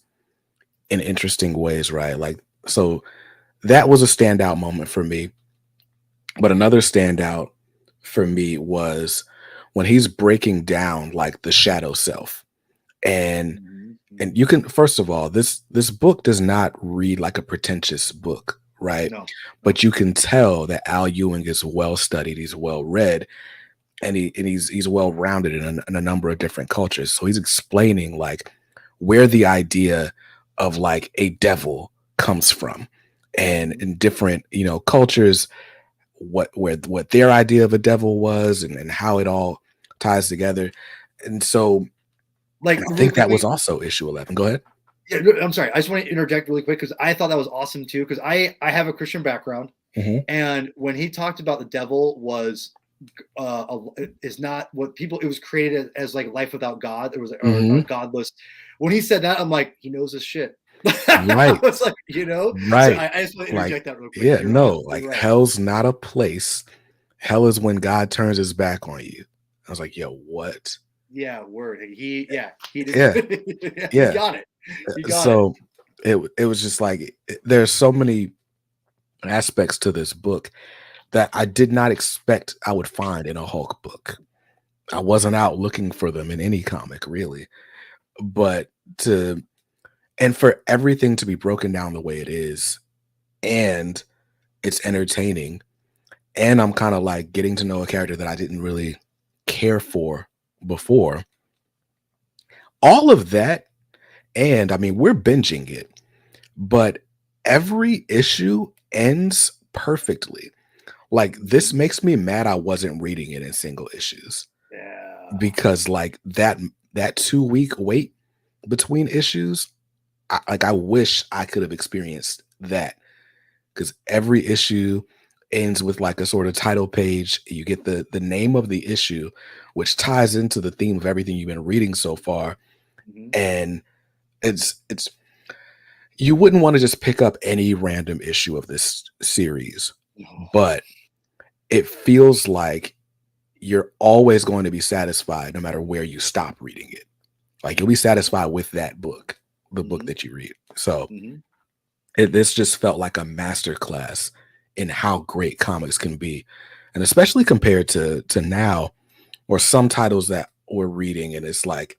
in interesting ways, right? Like, so that was a standout moment for me. But another standout for me was when he's breaking down like the shadow self. And Mhm, and mhm. you can, first of all, this book does not read like a pretentious book, right? No, no. But you can tell that Al Ewing is well studied, he's well read, and he's well rounded in a number of different cultures. So he's explaining like where the idea of like a devil comes from, and in different, cultures, what their idea of a devil was, and how it all ties together. And so, Like, and I really think that quickly, was also issue 11. Go ahead. yeah, no, I'm sorry. I just want to interject really quick because I thought that was awesome too. Because I have a Christian background, and when he talked about the devil was is not what people, it was created as like life without God. It was or godless. When he said that, I'm like, he knows his shit. I Right. was like, so Right. I just want to Like, interject that real quick. yeah, You're no, absolutely like right. hell's not a place. Hell is when God turns his back on you. I was like, yo, what? Yeah, word. He did. Yeah, He yeah. got it. He got it. So it was just like there's so many aspects to this book that I did not expect I would find in a Hulk book. I wasn't out looking for them in any comic, really. But for everything to be broken down the way it is, and it's entertaining, and I'm kind of like getting to know a character that I didn't really care for before. All of that, and I mean, we're binging it, but every issue ends perfectly. Like, this makes me mad I wasn't reading it in single issues, Yeah. because like that 2-week wait between issues, I wish I could have experienced that, because every issue ends with like a sort of title page. You get the name of the issue, which ties into the theme of everything you've been reading so far. And it's you wouldn't want to just pick up any random issue of this series, but it feels like you're always going to be satisfied no matter where you stop reading it. Like, you'll be satisfied with that book, the book that you read. So this just felt like a masterclass in how great comics can be. And especially compared to now, or some titles that we're reading, and it's like,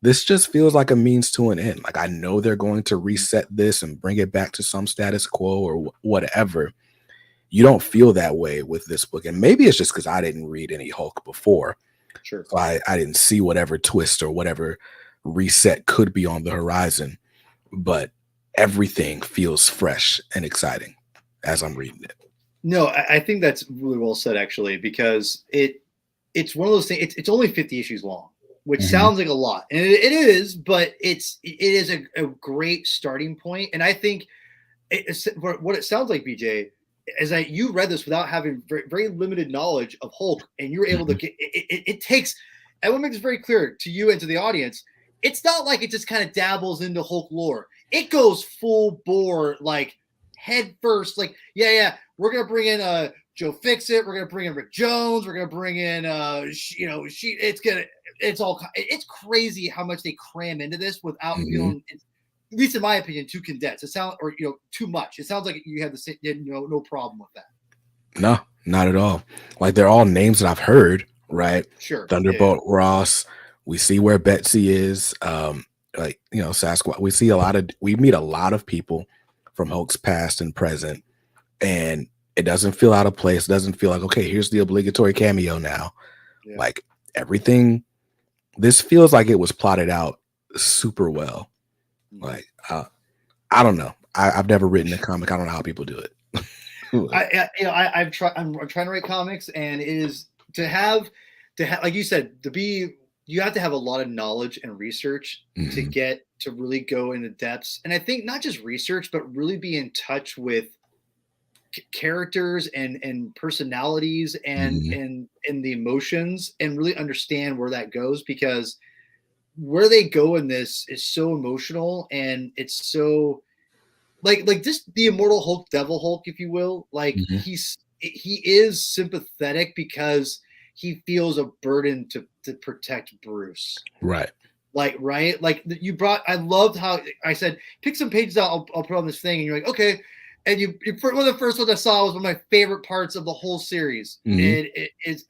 this just feels like a means to an end. Like, I know they're going to reset this and bring it back to some status quo or whatever. You don't feel that way with this book. And maybe it's just because I didn't read any Hulk before. Sure. So I didn't see whatever twist or whatever reset could be on the horizon. But everything feels fresh and exciting as I'm reading it. No, I think that's really well said, actually, because it's one of those things. It's only 50 issues long, which sounds like a lot, and it is, but it is a great starting point. And I think what it sounds like, BJ, is that you read this without having very, very limited knowledge of Hulk, and you were able to get it takes. I want to make this very clear to you and to the audience. It's not like it just kind of dabbles into Hulk lore. It goes full bore, like head first. Like, yeah, we're gonna bring in Joe Fixit. We're gonna bring in Rick Jones. We're gonna bring in it's crazy how much they cram into this without feeling, at least in my opinion, too condensed. It sounds, or too much. It sounds like you have the same, no problem with that. No, not at all. Like, they're all names that I've heard, right? Sure. Thunderbolt Ross. We see where Betsy is. Sasquatch. We meet a lot of people from Hulk's past and present, and it doesn't feel out of place. It doesn't feel like, okay, here's the obligatory cameo now. Yeah. Like, everything, this feels like it was plotted out super well. Like, I don't know. I've never written a comic. I don't know how people do it. I'm trying to write comics, and it is to have, like you said, you have to have a lot of knowledge and research to get to really go into depths. And I think not just research, but really be in touch with characters and personalities and the emotions, and really understand where that goes, because where they go in this is so emotional, and it's so like just the Immortal Hulk, Devil Hulk, if you will. Like, he is sympathetic because he feels a burden to protect Bruce. Right. Like I loved how I said, pick some pages out, I'll put on this thing, and you're like, okay. And you one of the first ones I saw was one of my favorite parts of the whole series. And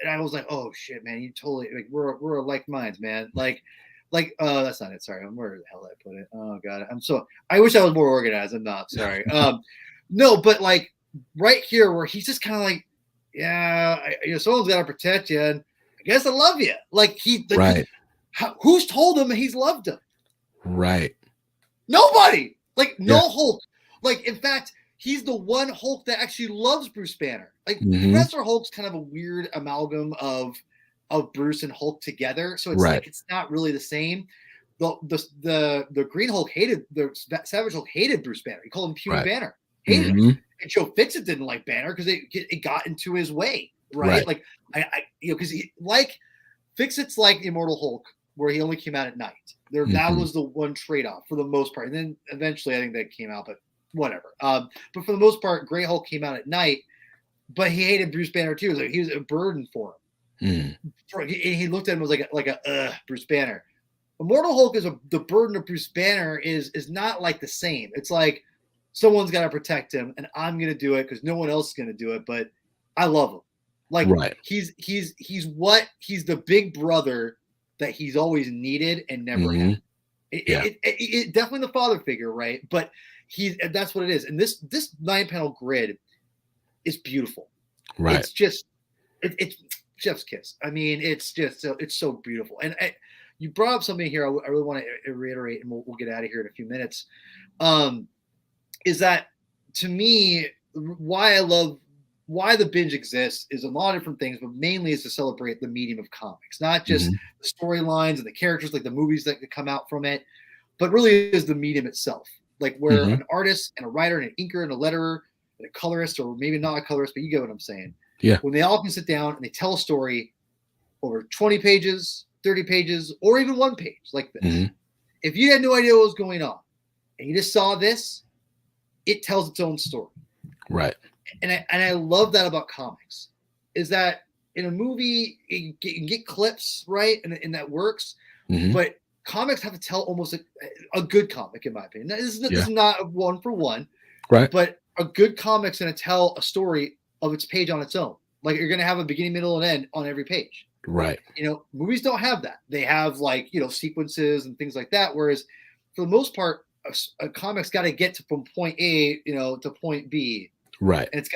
I was like, oh shit, man, you totally, like, we're like minds, man. Like, that's not it. Sorry, where the hell did I put it? Oh god, I wish I was more organized. I'm not. Sorry. No, but like right here, where he's just kind of like, yeah, someone's got to protect you, and I guess I love you. Like, right. Who's told him he's loved him? Right. Nobody. Like, no Hulk. Like, in fact, he's the one Hulk that actually loves Bruce Banner. Like, Mhm. Professor Hulk's kind of a weird amalgam of Bruce and Hulk together. So it's Right. like it's not really the same. The Green Hulk hated the Savage Hulk hated Bruce Banner. He called him Puny Right. Banner. Hated him. Mhm. And Joe Fixit didn't like Banner because it got into his way, right? Right. Like because he like Fixit's like Immortal Hulk, where he only came out at night. That Mhm. was the one trade-off for the most part. And then eventually I think that came out, but whatever. But for the most part, Grey Hulk came out at night, but he hated Bruce Banner too. Like he was a burden for him. Mm. He looked at him as like a Bruce Banner. Immortal Hulk is the burden of Bruce Banner is not like the same. It's like someone's got to protect him, and I'm gonna do it because no one else is gonna do it. But I love him. Like Right. he's the big brother that he's always needed and never Mhm. had. It definitely the father figure, right? But that's what it is. And this 9-panel grid is beautiful. Right. It's just it's chef's kiss. I mean, it's just it's so beautiful. And you brought up something here I really want to reiterate, and we'll get out of here in a few minutes. Is that to me why the binge exists is a lot of different things, but mainly is to celebrate the medium of comics, not just the storylines and the characters, like the movies that come out from it, but really is the medium itself. Like where an artist and a writer and an inker and a letterer and a colorist, or maybe not a colorist, but you get what I'm saying. Yeah. When they all can sit down and they tell a story over 20 pages, 30 pages, or even one page like this. If you had no idea what was going on and you just saw this, it tells its own story. Right. And I love that about comics, is that in a movie you can get clips, right, and that works, but comics have to tell almost a good comic, in my opinion. This is not a one for one, right? But a good comic's going to tell a story of its page on its own. Like you're going to have a beginning, middle, and end on every page. Right. Movies don't have that. They have sequences and things like that. Whereas for the most part, a comic's got to get from point A, to point B. Right. And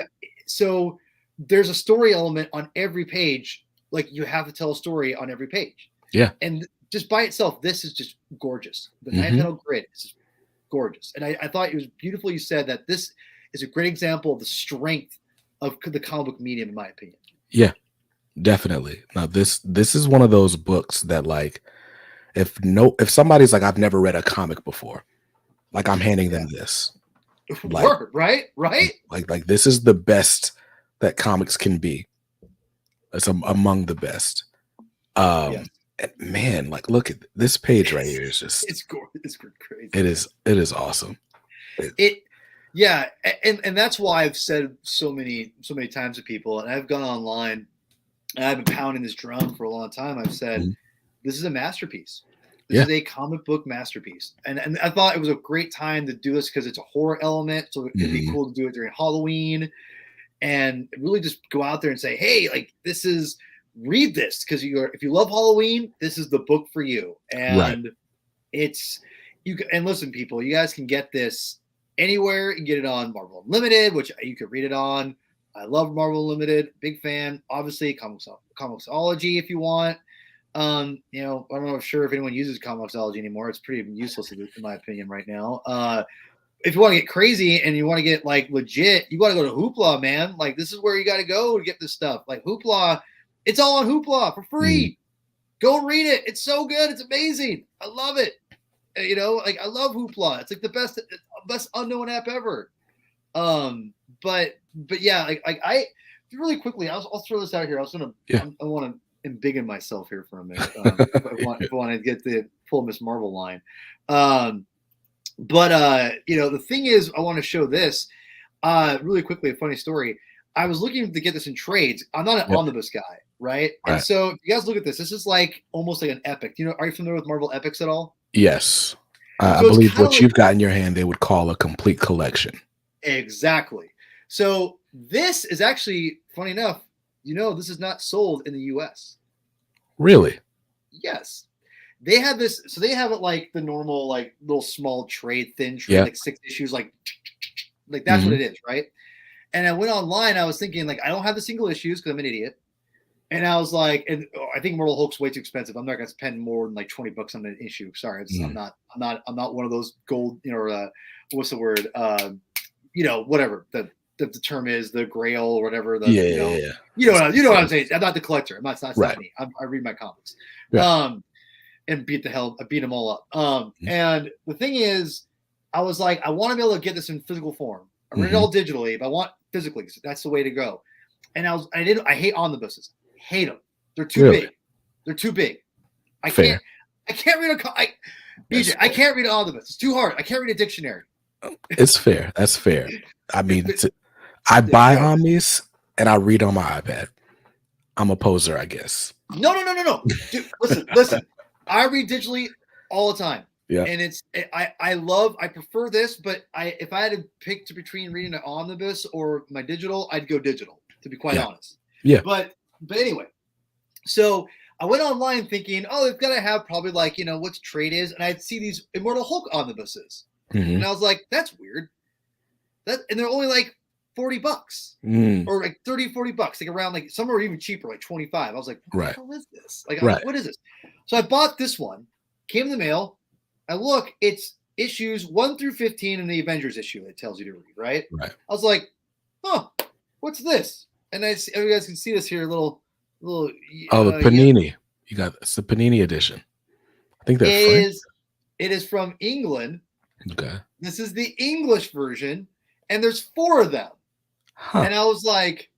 so there's a story element on every page. Like you have to tell a story on every page. Yeah. And just by itself, this is just gorgeous. The 9-panel grid is just gorgeous. And I thought it was beautiful. You said that this is a great example of the strength of the comic book medium, in my opinion. Yeah, definitely. Now this is one of those books that, like, if somebody's like, I've never read a comic before, like I'm handing them this. Like, word, right? Like this is the best that comics can be. It's among the best. And man, like look at this page right here. It's just it's crazy. It is awesome. Yeah, and that's why I've said so many times to people, and I've gone online and I've been pounding this drum for a long time. I've said this is a masterpiece. This is a comic book masterpiece. And I thought it was a great time to do this because it's a horror element. So it'd be cool to do it during Halloween and really just go out there and say, hey, like read this because if you love Halloween, this is the book for you. And and listen, people, you guys can get this anywhere. You can get it on Marvel Unlimited, which you could read it on. I love Marvel Unlimited, big fan. Obviously, Comixology if you want. I'm not sure if anyone uses Comixology anymore. It's pretty useless in my opinion right now. If you want to get crazy and you want to get like legit, you got to go to Hoopla, man. Like this is where you got to go to get this stuff. Like Hoopla, it's all on Hoopla for free. Go and read it. It's so good. It's amazing. I love it. I love Hoopla. It's like the best unknown app ever. But yeah, I really quickly, I'll throw this out here. I want to embiggen myself here for a minute. If I want to get the full Miss Marvel line. The thing is, I want to show this really quickly. A funny story. I was looking to get this in trades. I'm not an omnibus guy, right? And so if you guys look at this. This is like almost like an epic. Are you familiar with Marvel epics at all? Yes. I believe what you've got in your hand, they would call a complete collection. Exactly. So this is actually, funny enough, this is not sold in the U.S. Really? Yes. They have this. So they have it like the normal, like little small trade, thin trade, like 6 issues, like that's what it is, right? And I went online. I was thinking, like, I don't have the single issues because I'm an idiot. And I was like, I think Immortal Hulk's way too expensive. I'm not going to spend more than like $20 on an issue. Sorry, I'm not one of those gold, what's the word? whatever the term is, the Grail or whatever. Yeah. You know what I'm saying. I'm not the collector. It's not me. I read my comics. Yeah. And beat them all up. Mhm. And the thing is, I was like, I want to be able to get this in physical form. I read it all digitally, but I want physically. That's the way to go. And I hate omnibuses. Hate them. They're too big. They're too big. I can't read BJ, I can't read an omnibus. It's too hard. I can't read a dictionary. It's fair. That's fair. I mean, I buy omnis and I read on my iPad. I'm a poser, I guess. No. Dude, listen. I read digitally all the time. Yeah. And I prefer this, but if I had to pick between reading an omnibus or my digital, I'd go digital, to be quite honest. Yeah. But anyway, so I went online thinking, oh, they've got to have probably like, what trade is. And I'd see these Immortal Hulk omnibuses. And I was like, that's weird. And they're only like $40 or like $30-$40, like around like some are even cheaper, like 25. I was like, what the hell is this? Like, what is this? So I bought this one, came in the mail. I look, it's issues 1 through 15 in the Avengers issue. It tells you to read, right? Right. I was like, what's this? And you guys can see this here, little. The Panini. It's the Panini edition. I think it is from England. Okay. This is the English version, and there's 4 of them. Huh. And I was like,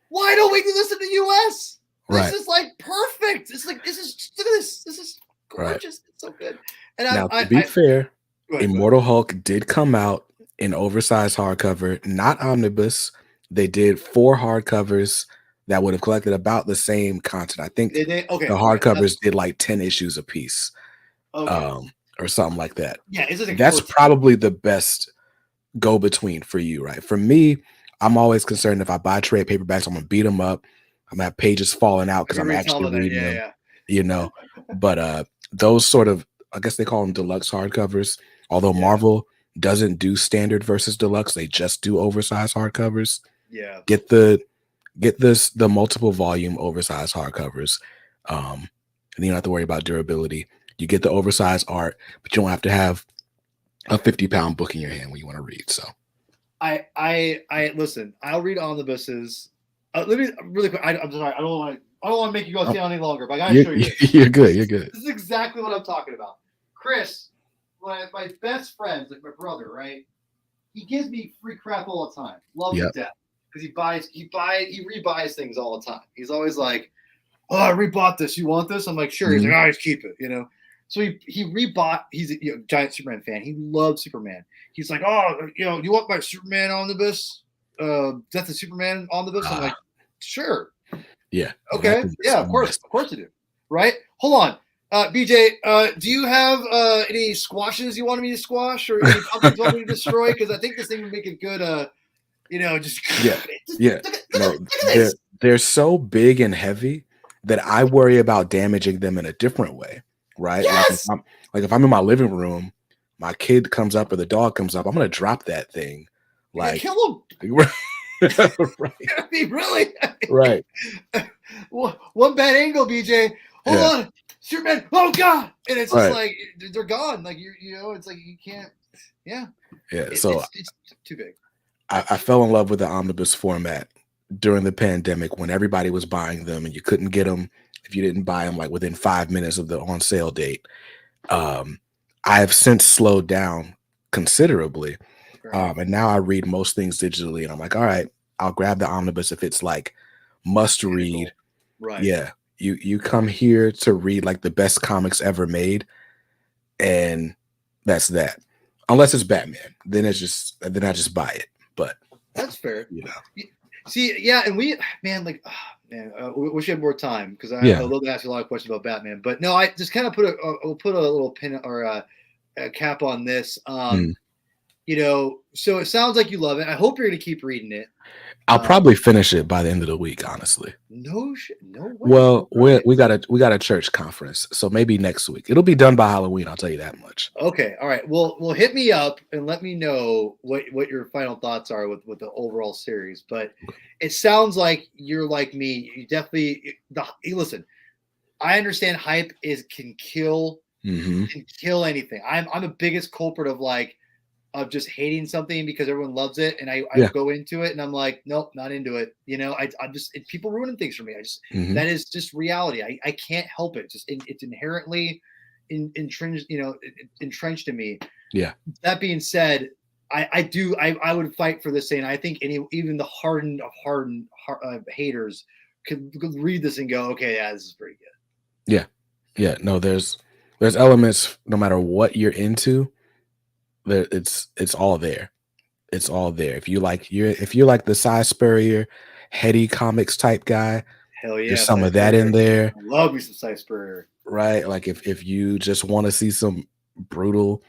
why don't we do this in the US? This is like perfect. It's like, look at this. This is gorgeous. Right. It's so good. And now, to be fair, Immortal Hulk did come out in oversized hardcover, not omnibus. They did 4 hardcovers that would have collected about the same content. I think the hardcovers did like 10 issues a piece, or something like that. Yeah, that's probably the best go-between for you, right? For me, I'm always concerned if I buy trade paperbacks, I'm gonna beat them up. I'm gonna have pages falling out because I'm actually reading them. But those sort of, I guess they call them deluxe hardcovers. Although Marvel doesn't do standard versus deluxe, they just do oversized hardcovers. Yeah, get the multiple volume oversized hardcovers, and you don't have to worry about durability. You get the oversized art, but you don't have to have a 50-pound book in your hand when you want to read. So I listen, I'll read omnibuses. Let me really quick. I'm sorry. I don't want to make you go stay on any longer, but I gotta show you this. You're good. This is exactly what I'm talking about. Chris, my best friend, like my brother, right? He gives me free crap all the time. Love to death. Because he rebuys things all the time. He's always like, oh, I rebought this. You want this? I'm like, sure. He's like, all right, keep it, So he rebought. He's a giant Superman fan. He loves Superman. He's like, oh, you want my Superman omnibus? Death of Superman omnibus? I'm like, sure. Yeah. Okay. Yeah, of course you do. Right? Hold on. BJ, do you have any squashes you wanted me to squash or any pumpkins you want me to destroy? Because I think this thing would make a good they're so big and heavy that I worry about damaging them in a different way, right? Yes! Like if I'm in my living room, my kid comes up or the dog comes up, I'm gonna drop that thing. Like kill him. Right. I mean, really? Right. One bad angle, BJ. Hold on. Superman. Oh God. And it's just like they're gone. Like it's like you can't. Yeah. Yeah. It's too big. I fell in love with the omnibus format during the pandemic when everybody was buying them and you couldn't get them if you didn't buy them like within 5 minutes of the on sale date. I have since slowed down considerably. And now I read most things digitally and I'm like, all right, I'll grab the omnibus if it's like must read. Right. Yeah. You come here to read like the best comics ever made. And that's that. Unless it's Batman. Then I just buy it. But that's fair. See, and we wish we had more time because I love to ask you a lot of questions about Batman. But no, I just kind of we'll put a little pin or a cap on this. So it sounds like you love it. I hope you're going to keep reading it. I'll probably finish it by the end of the week, honestly. No shit. No way. Well, we got a church conference, so maybe next week. It'll be done by Halloween. I'll tell you that much. Okay. All right. Well, hit me up and let me know what your final thoughts are with the overall series. But it sounds like you're like me. You definitely listen. I understand hype can kill anything. I'm the biggest culprit of like of just hating something because everyone loves it, and I Yeah. go into it and I'm like, nope, not into it. I'm just people ruining things for me. Mhm. That is just reality. I can't help it. It's inherently entrenched, entrenched in me. Yeah. That being said, I would fight for this saying. I think even the hardened haters could read this and go, okay, yeah, this is pretty good. Yeah. No, there's elements no matter what you're into, there it's all there. It's all there. If you're like the Cy Spurrier, heady comics type guy, Hell there's yeah, some Cy of that in Spurrier. there, I love me some Cy Spurrier. right? Like if you just want to see some brutal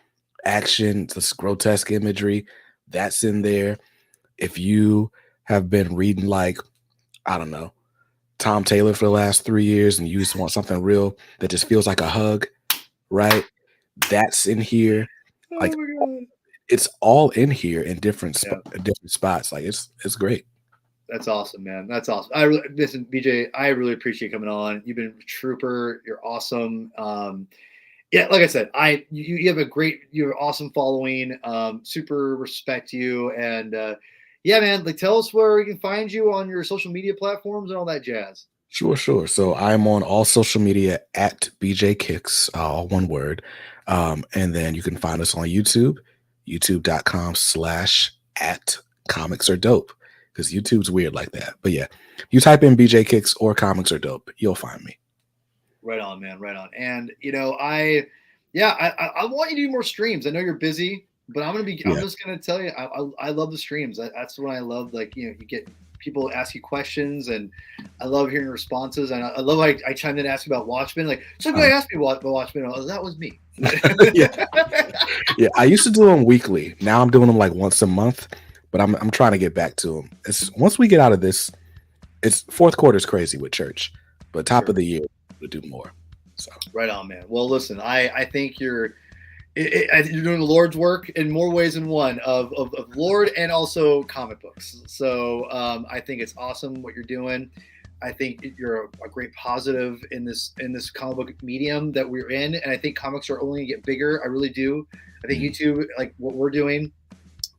action, this grotesque imagery, that's in there. If you have been reading like, I don't know, Tom Taylor for the last 3 years and you just want something real that just feels like a hug, right? That's in here. Oh Like my god. it's all in here in Yeah. different spots. Like it's great. That's awesome, man. That's awesome. I really listen, BJ. I really appreciate you coming on. You've been a trooper. You're awesome. Yeah, like I said, you have you have an awesome following. Super respect you, and yeah, man. Like, tell us where we can find you on your social media platforms and all that jazz. Sure. So I'm on all social media at BJ Kicks, all one word. And then you can find us on YouTube, youtube.com/at comics are dope. Because YouTube's weird like that. But yeah, you type in BJ Kicks or comics are dope, you'll find me. Right on, man. Right on. And I want you to do more streams. I know you're busy, but I'm Yeah. just gonna tell you, I love the streams. That's what I love. Like, you get people ask you questions, and I love hearing responses. And I love I chimed in and asked you about Watchmen. Like, somebody asked me about Watchmen. Oh, that was me. Yeah. I used to do them weekly. Now I'm doing them like once a month, but I'm trying to get back to them. Once we get out of this, it's fourth quarter is crazy with church, but top of the year to do more. So right on, man. Well, listen, I think you're doing the Lord's work in more ways than one of Lord and also comic books. So I think it's awesome what you're doing. I think you're a great positive in this comic book medium that we're in, and I think comics are only going to get bigger. I really do. I think YouTube, like what we're doing,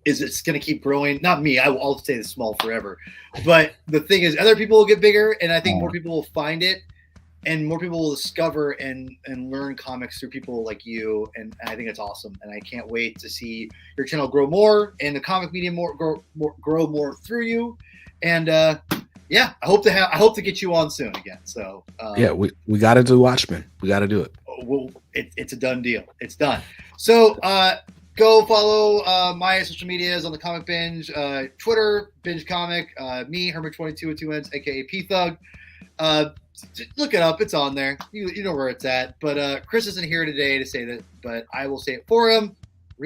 is it's going to keep growing. Not me. I'll stay this small forever. But the thing is, other people will get bigger, and I think more people will find it, and more people will discover and learn comics through people like you. And I think it's awesome. And I can't wait to see your channel grow more and the comic medium grow more through you. And yeah, I hope to get you on soon again. So yeah, we got to do Watchmen. We got to do it. Well, it's a done deal. It's done. So go follow my social medias on the Comic Binge, Twitter, Binge Comic, me, Herman22 with 2 N's, aka P Thug. Look it up. It's on there. You know where it's at. But Chris isn't here today to say that, but I will say it for him.